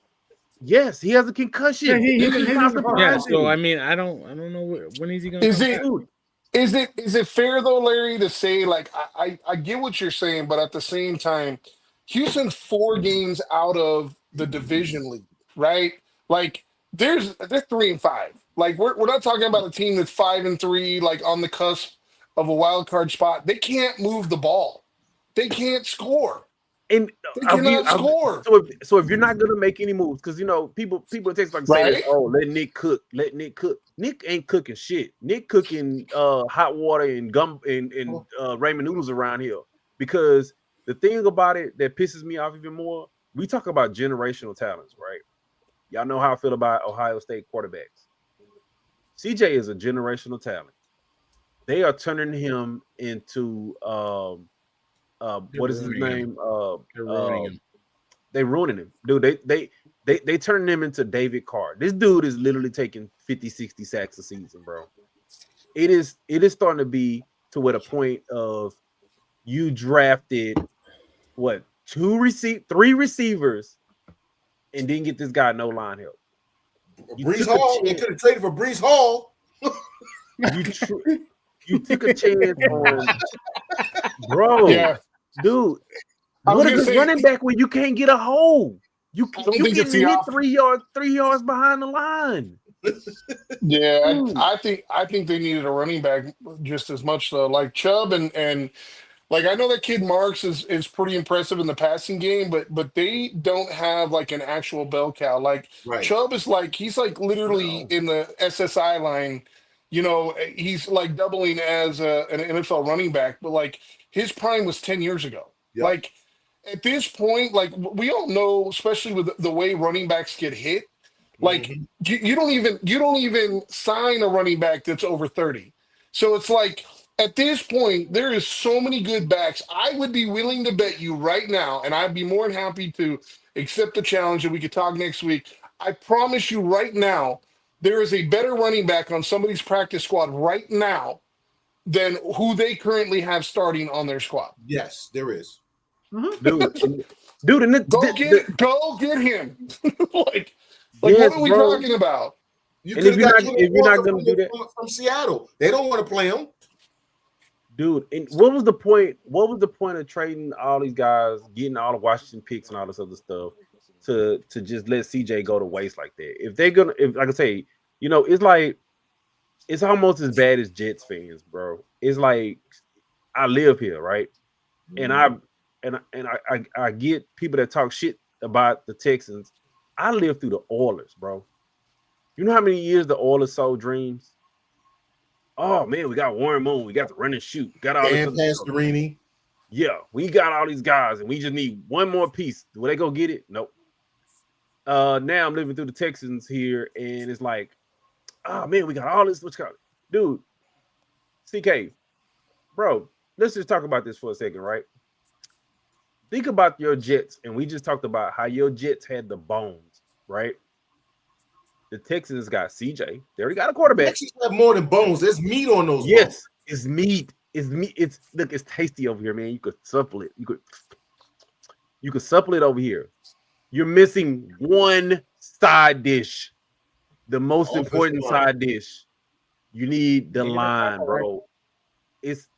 Yes, he has a concussion. Yeah, so I mean, I don't know when is he going to Is it fair though, Larry, to say like I get what you're saying, but at the same time, Houston's 4 games out of the division lead, right? Like they're 3-5. Like we're not talking about a team that's 5-3, like on the cusp of a wild card spot. They can't move the ball. They can't score. And they cannot score. So if you're not gonna make any moves, because people text like saying, "Oh, let Nick cook." Nick ain't cooking shit. Nick cooking hot water and gum and ramen noodles around here. Because the thing about it that pisses me off even more, we talk about generational talents, right? Y'all know how I feel about Ohio State quarterbacks. CJ is a generational talent. They are turning him into what is his name? They're ruining him. They ruining him, dude. They turning him into David Carr. This dude is literally taking 50, 60 sacks a season, bro. It is starting to be to a point of you drafted 3 receivers and didn't get this guy no line help. Brees Hall. They could have traded for Brees Hall. You took a chance on, bro. Yeah. Dude, what is running back when you can't get a hole? You getting hit 3 yards behind the line. Yeah, I think they needed a running back just as much like Chubb and like I know that kid Marks is pretty impressive in the passing game, but they don't have like an actual bell cow. Like Chubb is like he's like literally in the SSI line. You know, he's like doubling as an NFL running back, but like his prime was 10 years ago. Yep. Like at this point, like we all know, especially with the way running backs get hit, like you don't even sign a running back that's over 30. So it's like at this point, there is so many good backs. I would be willing to bet you right now, and I'd be more than happy to accept the challenge and we could talk next week. I promise you right now, there is a better running back on somebody's practice squad right now than who they currently have starting on their squad. Yes, there is. Dude, and go get him. like yes, what are we talking about? If you're not going to do that from Seattle, they don't want to play him. Dude, and what was the point? What was the point of trading all these guys, getting all the Washington picks and all this other stuff to just let CJ go to waste like that? If they're gonna, like I say, you know, it's almost as bad as Jets fans, bro. It's like I live here, right? And I get people that talk shit about the Texans. I lived through the Oilers, bro. You know how many years the Oilers sold dreams? Oh man, we got Warren Moon, we got the run and shoot, got all this Pastorini. Yeah, we got all these guys, and we just need one more piece. Will they go get it? Nope. Now I'm living through the Texans here, and it's like, oh man, we got all this. What's called, dude? CK, bro, let's just talk about this for a second, right? Think about your Jets, and we just talked about how your Jets had the bones, right? The Texans got CJ. They already got a quarterback. Texans have more than bones. There's meat on those bones. Yes, it's meat. It's meat. It's look, it's tasty over here, man. You could supple it. You could supple it over here. You're missing one side dish, the most important side dish. You need the line, bro. It's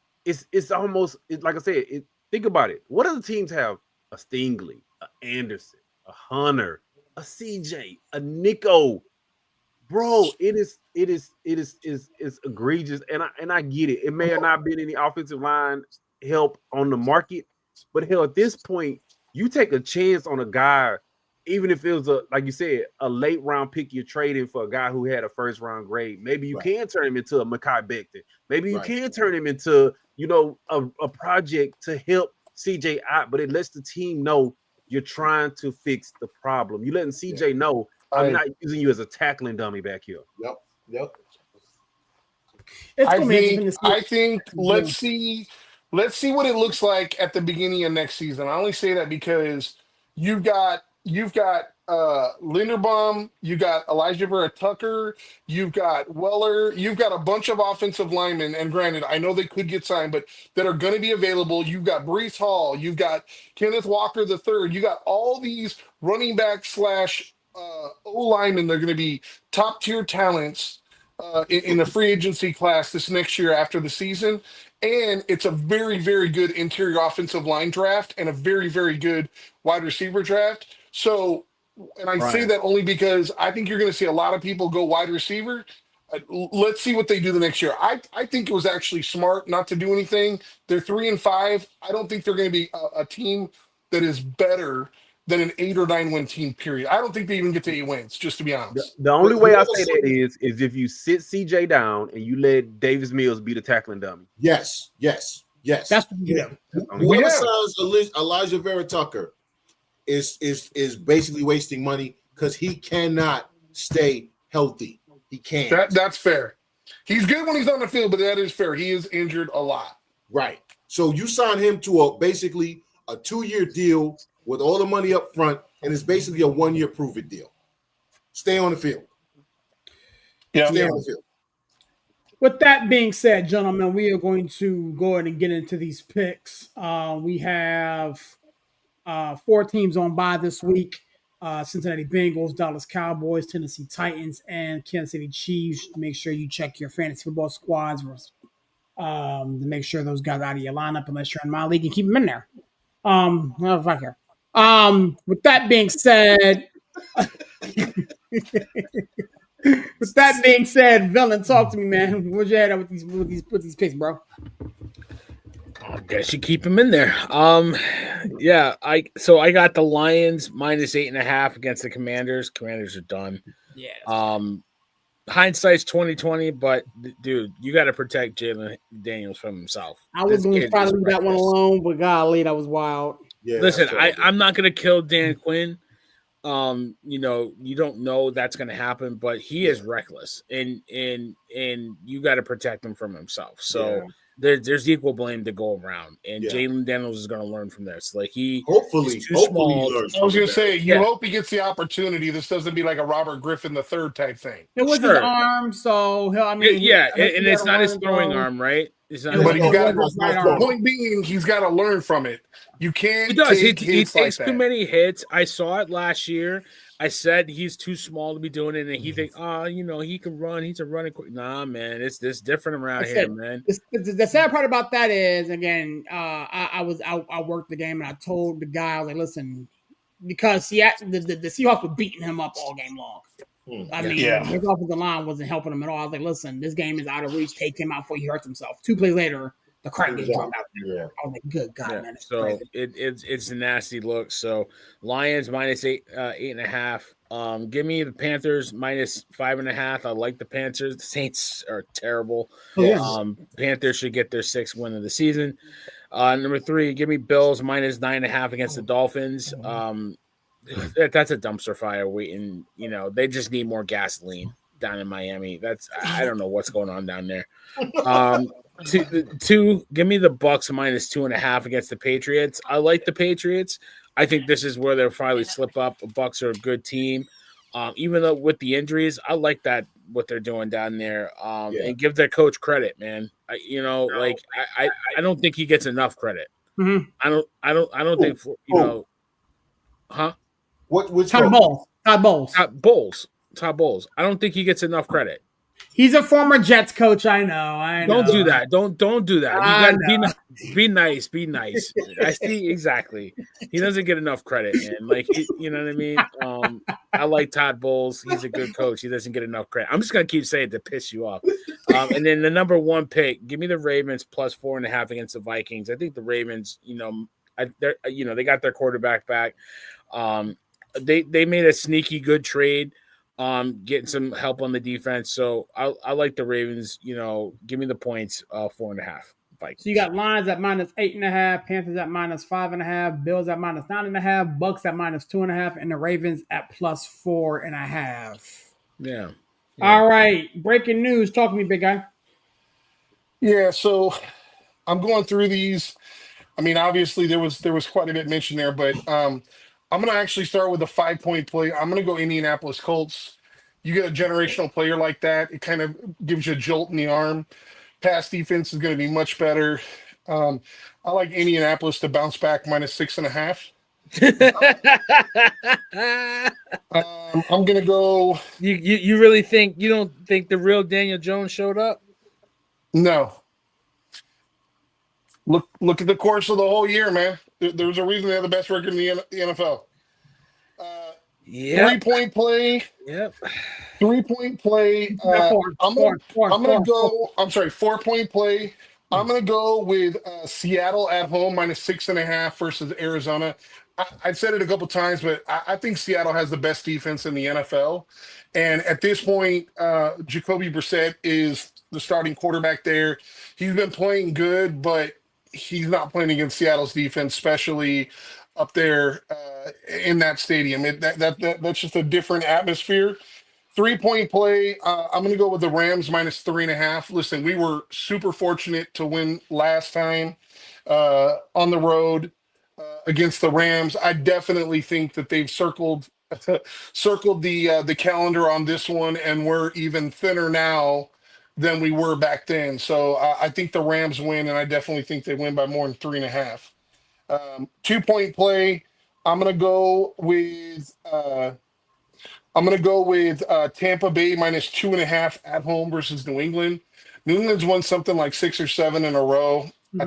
almost like I said. Think about it. What other teams have? A Stingley, a Anderson, a Hunter, a CJ, a Nico. Bro, it is egregious, and I get it. It may have not been any offensive line help on the market, but hell, at this point, you take a chance on a guy, even if it was like you said, a late round pick you're trading for a guy who had a first round grade. Maybe you can turn him into a Mekhi Becton. Maybe you can turn him into a project to help CJ out, but it lets the team know you're trying to fix the problem. You letting CJ know. I'm not using you as a tackling dummy back here. Yep. I think let's see what it looks like at the beginning of next season. I only say that because you've got Linderbaum, you got Elijah Vera Tucker, you've got Weller, you've got a bunch of offensive linemen, and granted, I know they could get signed, but that are going to be available. You've got Brees Hall, you've got Kenneth Walker III, you got all these running back / O-linemen. They're going to be top tier talents in the free agency class this next year after the season. And it's a very, very good interior offensive line draft and a very, very good wide receiver draft. So, and I say that only because I think you're going to see a lot of people go wide receiver. Let's see what they do the next year. I think it was actually smart not to do anything. They're 3-5. I don't think they're going to be a team that is better than an 8 or 9 win team, period. I don't think they even get to 8 wins, just to be honest. The only way I say that is if you sit CJ down and you let Davis Mills be the tackling dummy. Yes. That's what you do. Whoever signs Elijah Vera Tucker is basically wasting money because he cannot stay healthy. He can't. That's fair. He's good when he's on the field, but that is fair. He is injured a lot. Right. So you sign him to basically a 2-year deal with all the money up front, and it's basically a 1-year prove-it deal. Stay on the field. Stay on the field. With that being said, gentlemen, we are going to go ahead and get into these picks. We have 4 teams on bye this week. Cincinnati Bengals, Dallas Cowboys, Tennessee Titans, and Kansas City Chiefs. Make sure you check your fantasy football squads to make sure those guys out of your lineup unless you're in my league and keep them in there. Fuck here. With that being said, Villain, talk to me, man. Where's your head at with these picks, bro? I guess you keep him in there. I got the Lions minus 8.5 against the Commanders. Commanders are done. Yeah. Hindsight's 2020, but dude, you got to protect Jalen Daniels from himself. I was going to try to leave that one alone, but golly, that was wild. Yeah, listen, I'm not going to kill Dan Quinn. You don't know that's going to happen, but he is reckless, and you got to protect him from himself. So there's equal blame to go around, and Jalen Daniels is going to learn from this. Like hopefully small. I was going to say, you hope he gets the opportunity. This doesn't be like a Robert Griffin III type thing. It was his arm, so and it's not his throwing arm, right? It's not but the point being, he's got to learn from it. You can't. He does. He takes like too many hits. I saw it last year. I said he's too small to be doing it, and he thinks, he can run. He's a running quick. Nah, man, it's different around here, man. The sad part about that is, again, I worked the game, and I told the guy, I was like, listen, because the Seahawks were beating him up all game long. I mean, his offensive line wasn't helping him at all. I was like, listen, this game is out of reach. Take him out before he hurts himself. 2 plays later, the crack gets dropped out there. Yeah. I was like, good God, man. So it's a nasty look. So Lions minus 8.5. Give me the Panthers minus 5.5. I like the Panthers. The Saints are terrible. Panthers should get their 6th win of the season. Number 3, give me Bills minus 9.5 against the Dolphins. That's a dumpster fire waiting. They just need more gasoline down in Miami. I don't know what's going on down there. Two, give me the Bucks minus 2.5 against the Patriots. I like the Patriots. I think this is where they'll finally slip up. The Bucks are a good team. Even though with the injuries, I like that what they're doing down there. Yeah. And give their coach credit, man. I don't think he gets enough credit. Mhm. I don't think huh? Which Todd coach? Bowles. Todd Bowles. I don't think he gets enough credit. He's a former Jets coach. I know. Don't do that. Don't do that. You I got to be nice. Be nice. I see exactly. He doesn't get enough credit, man. Like you know what I mean. I like Todd Bowles. He's a good coach. He doesn't get enough credit. I'm just gonna keep saying it to piss you off. And then the number 1 pick, give me the Ravens plus 4.5 against the Vikings. I think the Ravens, they got their quarterback back. They made a sneaky good trade. Getting some help on the defense. So I like the Ravens, give me the points, 4.5. Vikings. So you got Lions at -8.5, Panthers at -5.5, Bills at -9.5, Bucks at -2.5, and the Ravens at +4.5. Yeah. All right. Breaking news. Talk to me, big guy. Yeah, so I'm going through these. I mean, obviously there was quite a bit mentioned there, but I'm going to actually start with a 5-point play. I'm going to go Indianapolis Colts. You get a generational player like that, it kind of gives you a jolt in the arm. Pass defense is going to be much better. I like Indianapolis to bounce back -6.5. I'm going to go. You really think you don't think the real Daniel Jones showed up? No. Look at the course of the whole year, man. There's a reason they have the best record in the NFL. Yeah. 3-point play. Yep. 3-point play. I'm gonna go. I'm sorry, 4-point play. I'm gonna go with Seattle at home -6.5 versus Arizona. I've said it a couple times, but I think Seattle has the best defense in the NFL. And at this point, Jacoby Brissett is the starting quarterback there. He's been playing good, but he's not playing against Seattle's defense, especially up there in that stadium. That's just a different atmosphere. 3-point play. I'm going to go with the Rams -3.5. Listen, we were super fortunate to win last time on the road against the Rams. I definitely think that they've circled the calendar on this one, and we're even thinner now than we were back then. So I think the Rams win, and I definitely think they win by more than 3.5. 2-point play. I'm gonna go with Tampa Bay -2.5 at home versus New England. New England's won something like 6 or 7 in a row. Mm-hmm.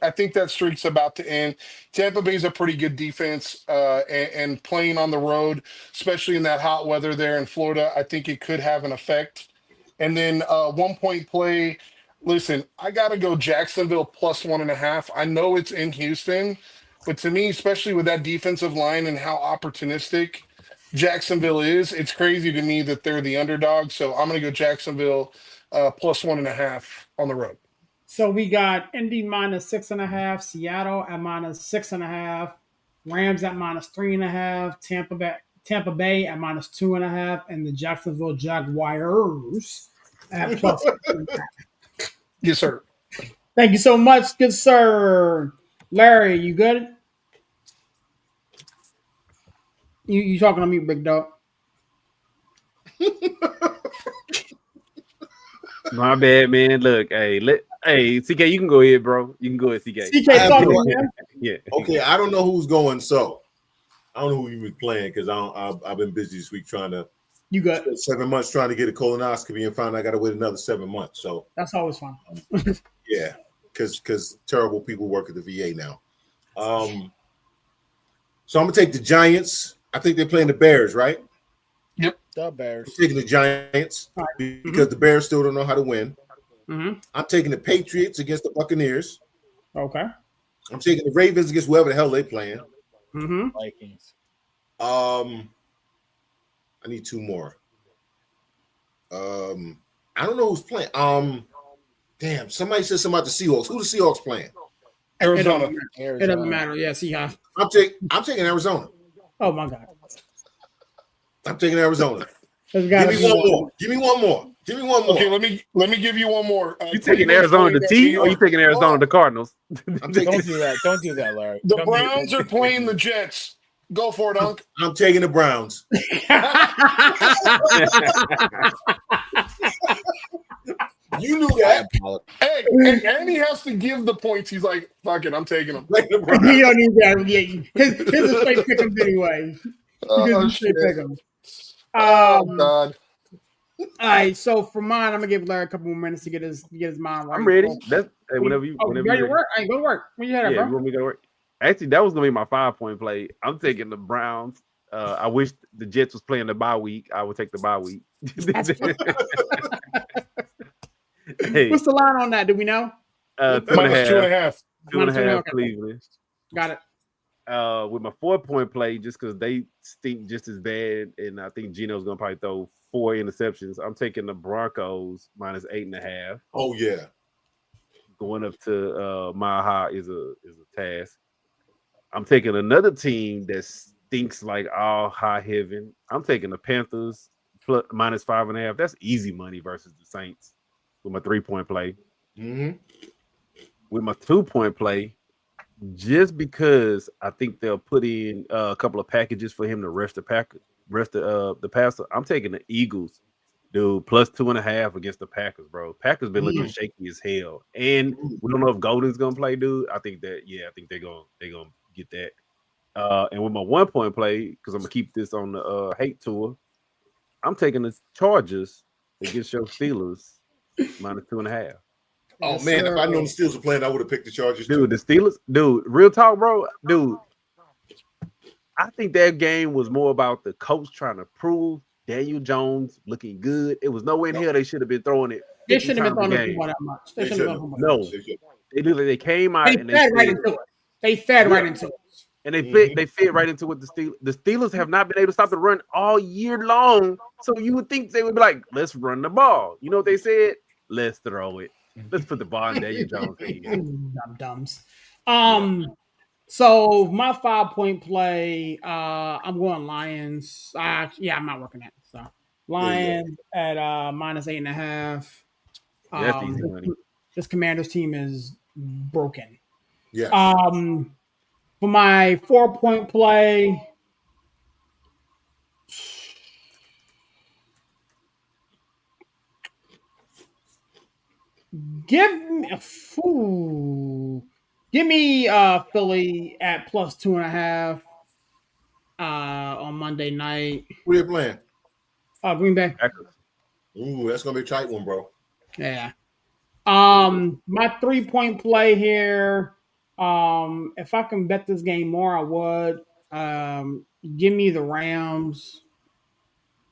I think that streak's about to end. Tampa Bay's a pretty good defense, and playing on the road, especially in that hot weather there in Florida, I think it could have an effect. And then 1-point play. Listen, I gotta go Jacksonville +1.5. I know it's in Houston, but to me, especially with that defensive line and how opportunistic Jacksonville is, it's crazy to me that they're the underdog. So I'm gonna go Jacksonville +1.5 on the road. So we got Indy -6.5, Seattle at -6.5, Rams at -3.5, Tampa Bay at -2.5, and the Jacksonville Jaguars at +2.5. Yes, sir. Thank you so much, good sir. Larry, you good? You talking to me, big dog? My bad, man. Look, hey, CK, you can go ahead, bro. You can go ahead, CK. CK, talk to me, man. Yeah. Okay, I don't know who's going. So I don't know who you was playing because I've been busy this week trying to. You got 7 months trying to get a colonoscopy and find I got to wait another 7 months. So that's always fun. yeah, because terrible people work at the VA now. So I'm gonna take the Giants. I think they're playing the Bears, right? Yep. The Bears. I'm taking the Giants because the Bears still don't know how to win. Mm-hmm. I'm taking the Patriots against the Buccaneers. Okay. I'm taking the Ravens against whoever the hell they playing. Mm-hmm. Vikings. I need 2 more. I don't know who's playing. Damn, somebody said something about the Seahawks. Who the Seahawks playing? Arizona. It doesn't matter. Yeah, Seahawks. I'm taking Arizona. Oh my God. I'm taking Arizona. Give me one more. Give me one more. Okay, let me give you one more. You taking Arizona the T, or you taking Arizona the Cardinals? Don't do that. Don't do that, Larry. The Browns are playing the Jets. Go for it, Unc. I'm taking the Browns. You knew that. Hey, and he has to give the points. He's like, fuck it, I'm taking them. Like the He Browns. don't need that. Yeah, his is straight pick'ems anyway. Oh, His is straight shit. pick'ems. Oh, God. All right, so for mine, I'm gonna give Larry a couple more minutes to get his mind right. I'm ready. That's whenever you ready to work. I ain't go to work. When you had that, yeah, bro? you want me to go to work? Actually, that was gonna be my 5-point play. I'm taking the Browns. I wish the Jets was playing the bye week. I would take the bye week. Hey, What's the line on that? Do we know? Minus 2.5. 2.5 okay. Cleveland. Got it. With my 4-point play, just because they stink just as bad, and I think Gino's gonna probably throw 4 interceptions. I'm taking the Broncos minus 8.5. Oh yeah. Going up to Mile High is a task. I'm taking another team that stinks like all high heaven. I'm taking the Panthers plus minus 5.5. That's easy money versus the Saints with my 3-point play. Mm-hmm. With my 2-point play, just because I think they'll put in a couple of packages for him to rest the passer. I'm taking the Eagles, dude, plus 2.5 against the Packers, bro. Packers been looking shaky as hell, and we don't know if Golden's gonna play, dude. I think they're gonna get that. And with my 1-point play, because I'm gonna keep this on the hate tour, I'm taking the Chargers against your Steelers minus 2.5. Oh man, if I known the Steelers were playing, I would have picked the Chargers. Dude, the Steelers, dude, real talk, bro. Dude, I think that game was more about the coach trying to prove Daniel Jones looking good. It was nowhere in hell they should have been throwing it. They shouldn't have been throwing the the ball that much. They They shouldn't have shouldn't. been throwing the ball. No, they came out They and fed they right said, into it. They fed right into it. and they fit right into what the Steelers have not been able to stop the run all year long. So you would think they would be like, let's run the ball. You know what they said? Let's throw it. Let's put the ball in Daniel Jones' hand. Dums. So my 5-point play, I'm going Lions. Yeah, I'm not working that. So Lions at minus 8.5. That's easy money. This Commanders team is broken. Yeah. For my 4-point play, give me Philly at plus 2.5 on Monday night. Who they playing? Green Bay. Ooh, that's gonna be a tight one, bro. Yeah. My 3-point play here. If I can bet this game more, I would. Give me the Rams.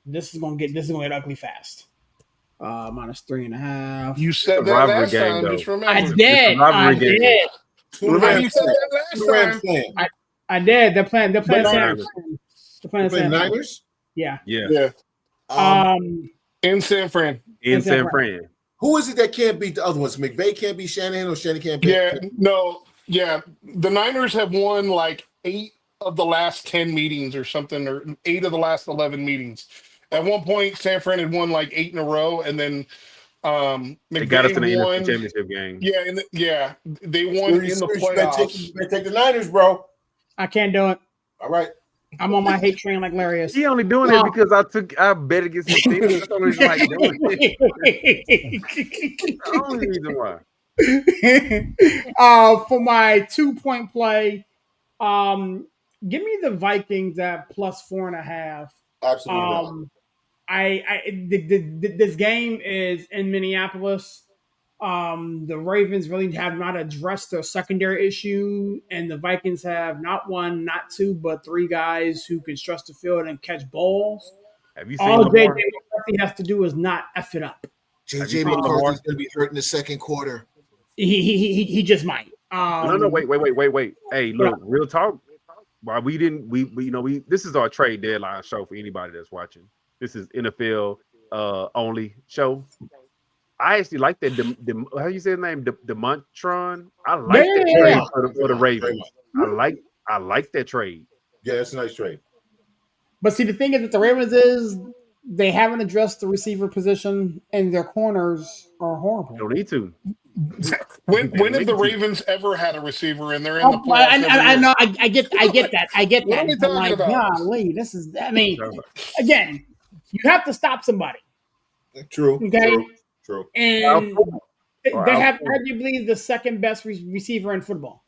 This is gonna get ugly fast. Minus 3.5. You said that rivalry last game, time. though. Just remember. I did. I did. Who the Rams You said playing? that Who last the Rams time. playing? I did. They're playing San Niners. Fran. They're playing They playing San Fran. Niners? Yeah. Yeah. In San Fran. In San Fran. Who is it that can't beat the other ones? McVay can't beat Shanahan, or Shanahan can't beat? Yeah. No. Yeah. The Niners have won like 8 of the last 10 meetings or something, or 8 of the last 11 meetings. At one point, San Fran had won like 8 in a row, and then They got us in the won. NFC Championship game. Yeah, they won in the playoffs. You better take the Niners, bro. I can't do it. All right. I'm on my hate train like Larry is. He only doing it because I bet against the Steelers. That's the only reason why he's doing it. The only reason why. For my 2-point play, give me the Vikings at plus 4.5. Absolutely. This game is in Minneapolis. The Ravens really have not addressed their secondary issue, and the Vikings have not 1, not 2, but 3 guys who can stretch the field and catch balls. Have you seen All Lamar? JJ McCarthy has to do is not F it up. JJ McCarthy's going to be hurt in the second quarter. He just might. No, wait. Hey, look, real talk. Why we this is our trade deadline show for anybody that's watching. This is NFL only show. I actually like that. How you say his name? Demontron. I like that trade for the Ravens. I like that trade. Yeah, it's a nice trade. But see, the thing is with the Ravens is they haven't addressed the receiver position, and their corners are horrible. You don't need to. When have the Ravens ever had a receiver and they're in the playoffs every I year? know. I get that. I get What that. are we But talking like, about? golly, this is. I mean, again, you have to stop somebody. True. Okay. True. And Or they have outpool. arguably the second best receiver in football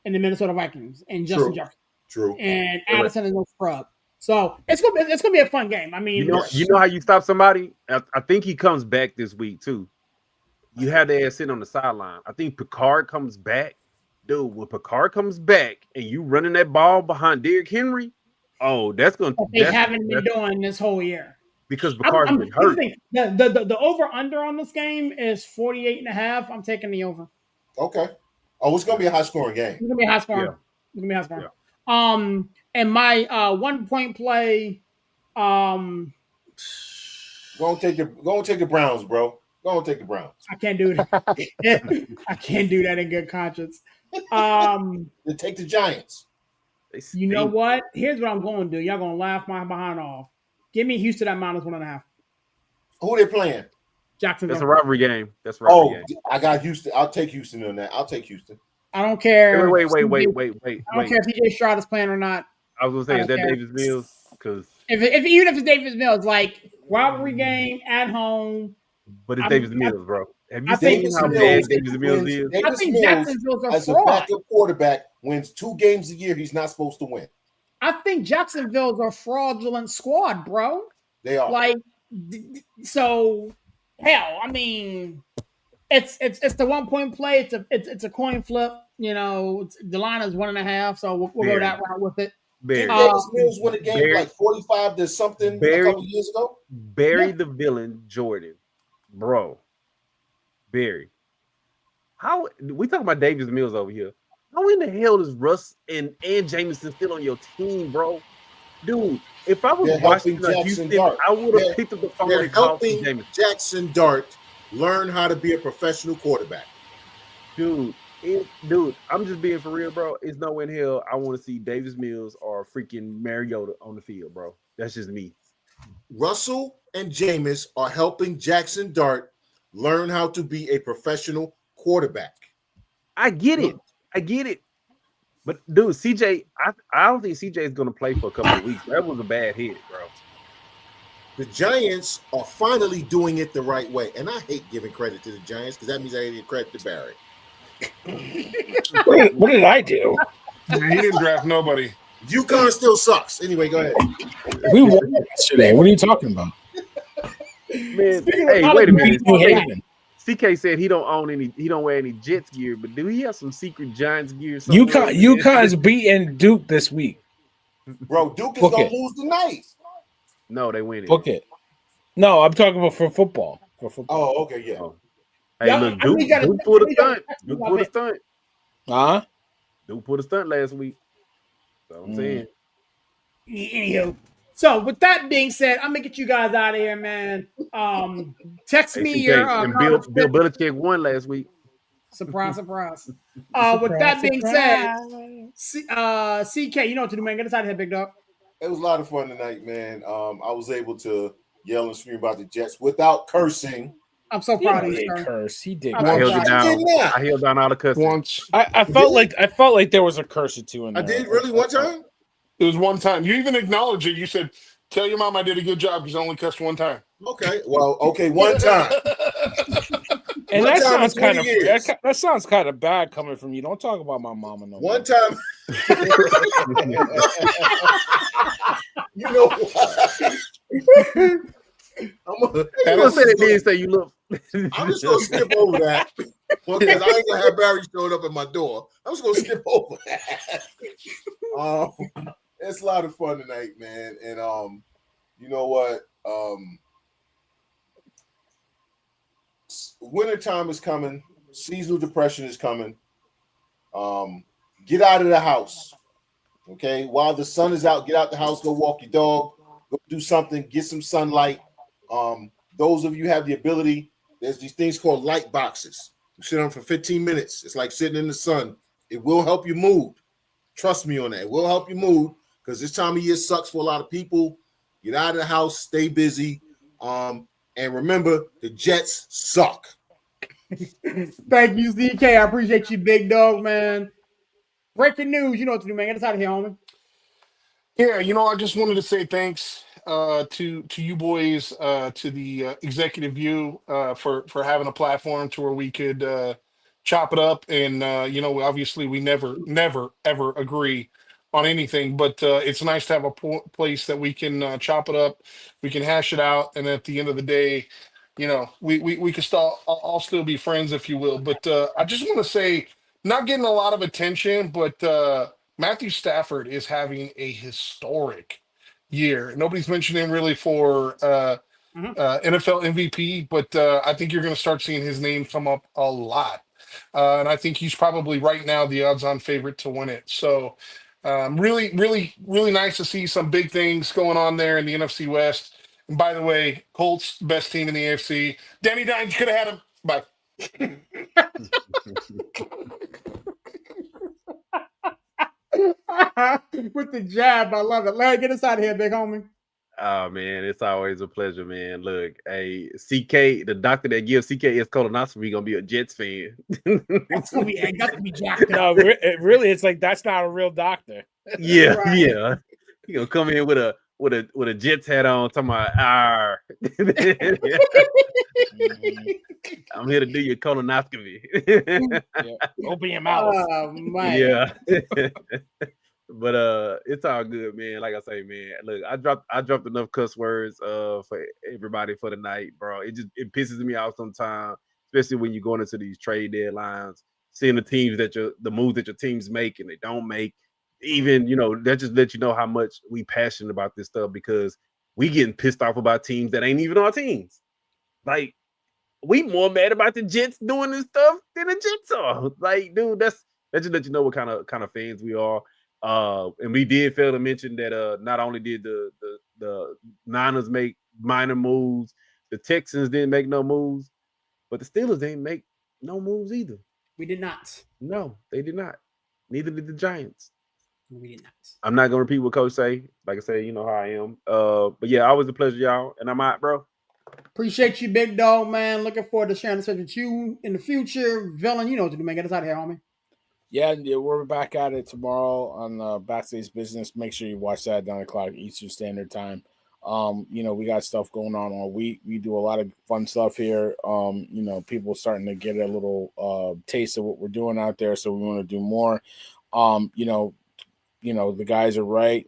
in the Minnesota Vikings, and Justin Jefferson. True. And Addison is no scrub. So it's gonna be a fun game. I mean, you know how you stop somebody? I think he comes back this week too. You have the ass sitting on the sideline. I think Picard comes back. Dude, when Picard comes back and you running that ball behind Derrick Henry, oh, that's going to they haven't been doing this whole year. Because Picard's been hurt. The over-under on this game is 48.5. I'm taking the over. Okay. Oh, it's gonna be a high scoring game. It's gonna be a high scoring. Yeah. It's gonna be a high scoring. And my 1 point play, Go and take the Browns, bro. Go and take the Browns. I can't do it. I can't do that in good conscience. Then take the Giants. You know what? Here's what I'm going to do. Y'all gonna laugh my behind off. Give me Houston at -1.5. Who they playing? Jacksonville. That's a rivalry game. Game. I got Houston. I'll take Houston on that. I'll take Houston. I don't care. Wait. I don't care if TJ Stroud is playing or not. I was gonna say, is that Davis Mills? Because even if it's Davis Mills, like rivalry game at home. But it's Davis Mills, bro. Have you seen how bad Davis Mills is? I think Jacksonville's a as a fraud. backup quarterback wins 2 games a year. He's not supposed to win. I think Jacksonville's a fraudulent squad, bro. They are. Like, so hell, I mean, it's the 1 point play. It's a coin flip. You know, the line is 1.5, so we'll go that route with it. Did Davis Mills win a game like 45 to something a couple years ago? Barry the villain, Jordan, bro. Barry. How we talking about Davis Mills over here? How in the hell is Russ and Jameson still on your team, bro? Dude, if I was watching Houston, I would have picked up the phone and called Jameson. Jackson Dart learn how to be a professional quarterback. Dude, I'm just being for real, bro. It's no in hell I want to see Davis Mills or freaking Mariota on the field, bro. That's just me. Russell and Jameis are helping Jackson Dart learn how to be a professional quarterback. I get it. But dude, CJ, I don't think CJ is going to play for a couple of weeks. That was a bad hit, bro. The Giants are finally doing it the right way. And I hate giving credit to the Giants because that means I give credit to Barry. What did I do? He didn't draft nobody. UConn still sucks. Anyway, go ahead. We won yesterday. What are you talking about? Man, hey, wait a minute. CK said he don't wear any Jets gear, but do he have some secret Giants gear? UConn's beating Duke this week. Bro, Duke is gonna lose tonight. No, they win it. Book it. No, I'm talking about for football. Oh, okay, yeah. Hey, look, Duke pulled a stunt. Duke pulled a stunt. Huh? Duke pulled a stunt last week. That's what I'm saying. Anywho, so with that being said, I'm gonna get you guys out of here, man. Text me your Bill Belichick won last week. Surprise. With that being said, CK, you know what to do, man. Get us out of here, big dog. It was a lot of fun tonight, man. I was able to yell and scream about the Jets without cursing. I'm so proud of you. He did. I held down all the cussing. Once. I felt like there was a curse or two in there. I did really one time. It was one time. You even acknowledged it. You said, "Tell your mom I did a good job because I only cussed one time." Okay, well, one time. And that sounds kind of bad coming from you. Don't talk about my mama no more. One time. You know what? I'm gonna say that didn't say you look. I'm just gonna skip over that because I ain't gonna have Barry showing up at my door. I'm just gonna skip over that. It's a lot of fun tonight, man. And you know what? Wintertime is coming. Seasonal depression is coming. Get out of the house. Okay, while the sun is out, get out the house, go walk your dog, go do something, get some sunlight. Those of you have the ability, there's these things called light boxes. You sit on for 15 minutes. It's like sitting in the sun. It will help you mood. Trust me on that. It will help you mood because this time of year sucks for a lot of people. Get out of the house, stay busy. And remember, the Jets suck. Thank you, ZK. I appreciate you, big dog, man. Breaking news. You know what to do, man. Get us out of here, homie. Yeah, I just wanted to say thanks to you boys, to the executive view, for having a platform to where we could chop it up. And obviously we never ever agree on anything, but it's nice to have a place that we can chop it up, we can hash it out, and at the end of the day, we can still all still be friends, if you will. But I just want to say, not getting a lot of attention, but Matthew Stafford is having a historic year. Nobody's mentioning really for NFL MVP, but I think you're going to start seeing his name come up a lot. And I think he's probably right now the odds-on favorite to win it. So really, really, really nice to see some big things going on there in the NFC West. And by the way, Colts, best team in the AFC. Danny Dimes could have had him. Bye. With the jab, I love it. Larry, get us out of here, big homie. Oh man, it's always a pleasure, man. Look, hey, CK, the doctor that gives CK his colonoscopy, gonna be a Jets fan. That's gonna be jacked up. No, really, it's like that's not a real doctor. Yeah, Right. yeah. He gonna come in with a Jets hat on, talking about I'm here to do your colonoscopy. Yeah. Open your mouth. Oh man. Yeah. But it's all good, man. Like I say, man, look, I dropped enough cuss words for everybody for the night, bro. It pisses me off sometimes, especially when you're going into these trade deadlines, seeing the moves that your teams make and they don't make. Even, that just lets you know how much we passionate about this stuff, because we getting pissed off about teams that ain't even our teams. Like, we more mad about the Jets doing this stuff than the Jets are. Like, dude, that just let you know what kind of fans we are. And we did fail to mention that not only did the Niners make minor moves, the Texans didn't make no moves, but the Steelers didn't make no moves either. We did not. No, they did not. Neither did the Giants. We did not. I'm not gonna repeat what Coach say. Like I say, you know how I am. But yeah, always a pleasure, y'all. And I'm out, bro. Appreciate you, big dog, man. Looking forward to sharing this with you in the future. Villain, you know what to do, man. Get us out of here, homie. Yeah, we're back at it tomorrow on Backstage Business. Make sure you watch that at 9 o'clock Eastern Standard Time. We got stuff going on all week. We do a lot of fun stuff here. People starting to get a little taste of what we're doing out there, so we want to do more. The guys are right.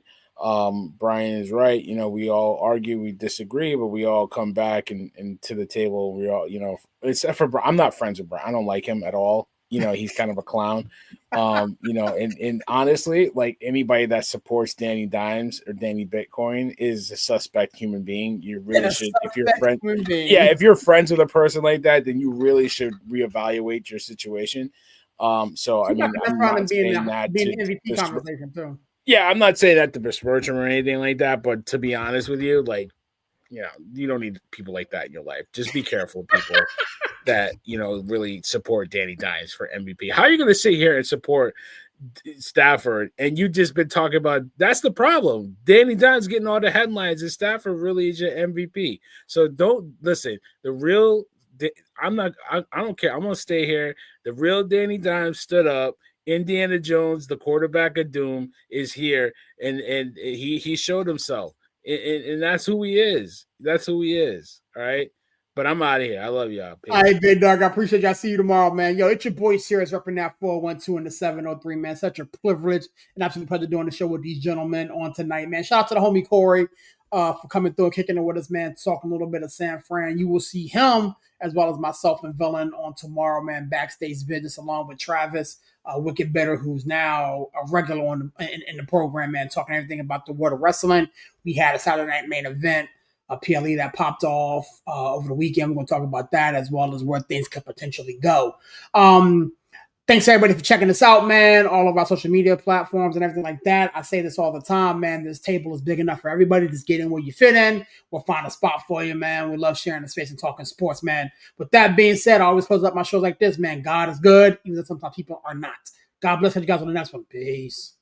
Brian is right. We all argue, we disagree, but we all come back and to the table. We all, except for Brian. I'm not friends with Brian. I don't like him at all. He's kind of a clown. And honestly, like, anybody that supports Danny Dimes or Danny Bitcoin is a suspect human being. You really should, if you're if you're friends with a person like that, then you really should reevaluate your situation. I'm not saying that MVP conversation too. Yeah, I'm not saying that to besmirch him or anything like that, but to be honest with you, like, you don't need people like that in your life. Just be careful of people that, really support Danny Dimes for MVP. How are you going to sit here and support Stafford and you just been talking about that's the problem? Danny Dimes getting all the headlines and Stafford really is your MVP. So don't listen. I don't care. I'm going to stay here. The real Danny Dimes stood up. Indiana Jones, the quarterback of doom, is here, and he showed himself. And that's who he is. That's who he is. All right. But I'm out of here. I love y'all. Peace. All right, big dog. I appreciate y'all. See you tomorrow, man. Yo, it's your boy Sirius repping that 412 and the 703, man. Such a privilege and absolute pleasure doing the show with these gentlemen on tonight, man. Shout out to the homie Corey for coming through and kicking it with us, man. Talking a little bit of San Fran. You will see him as well as myself and Villain on tomorrow, man. Backstage Business along with Travis Wicked Better, who's now a regular in the program, man. Talking everything about the world of wrestling. We had a Saturday night main event. A PLE that popped off over the weekend. We're going to talk about that as well as where things could potentially go. Thanks everybody for checking us out, man. All of our social media platforms and everything like that. I say this all the time, man. This table is big enough for everybody. Just get in where you fit in. We'll find a spot for you, man. We love sharing the space and talking sports, man. With that being said, I always close up my shows like this, man. God is good, even though sometimes people are not. God bless you guys on the next one. Peace.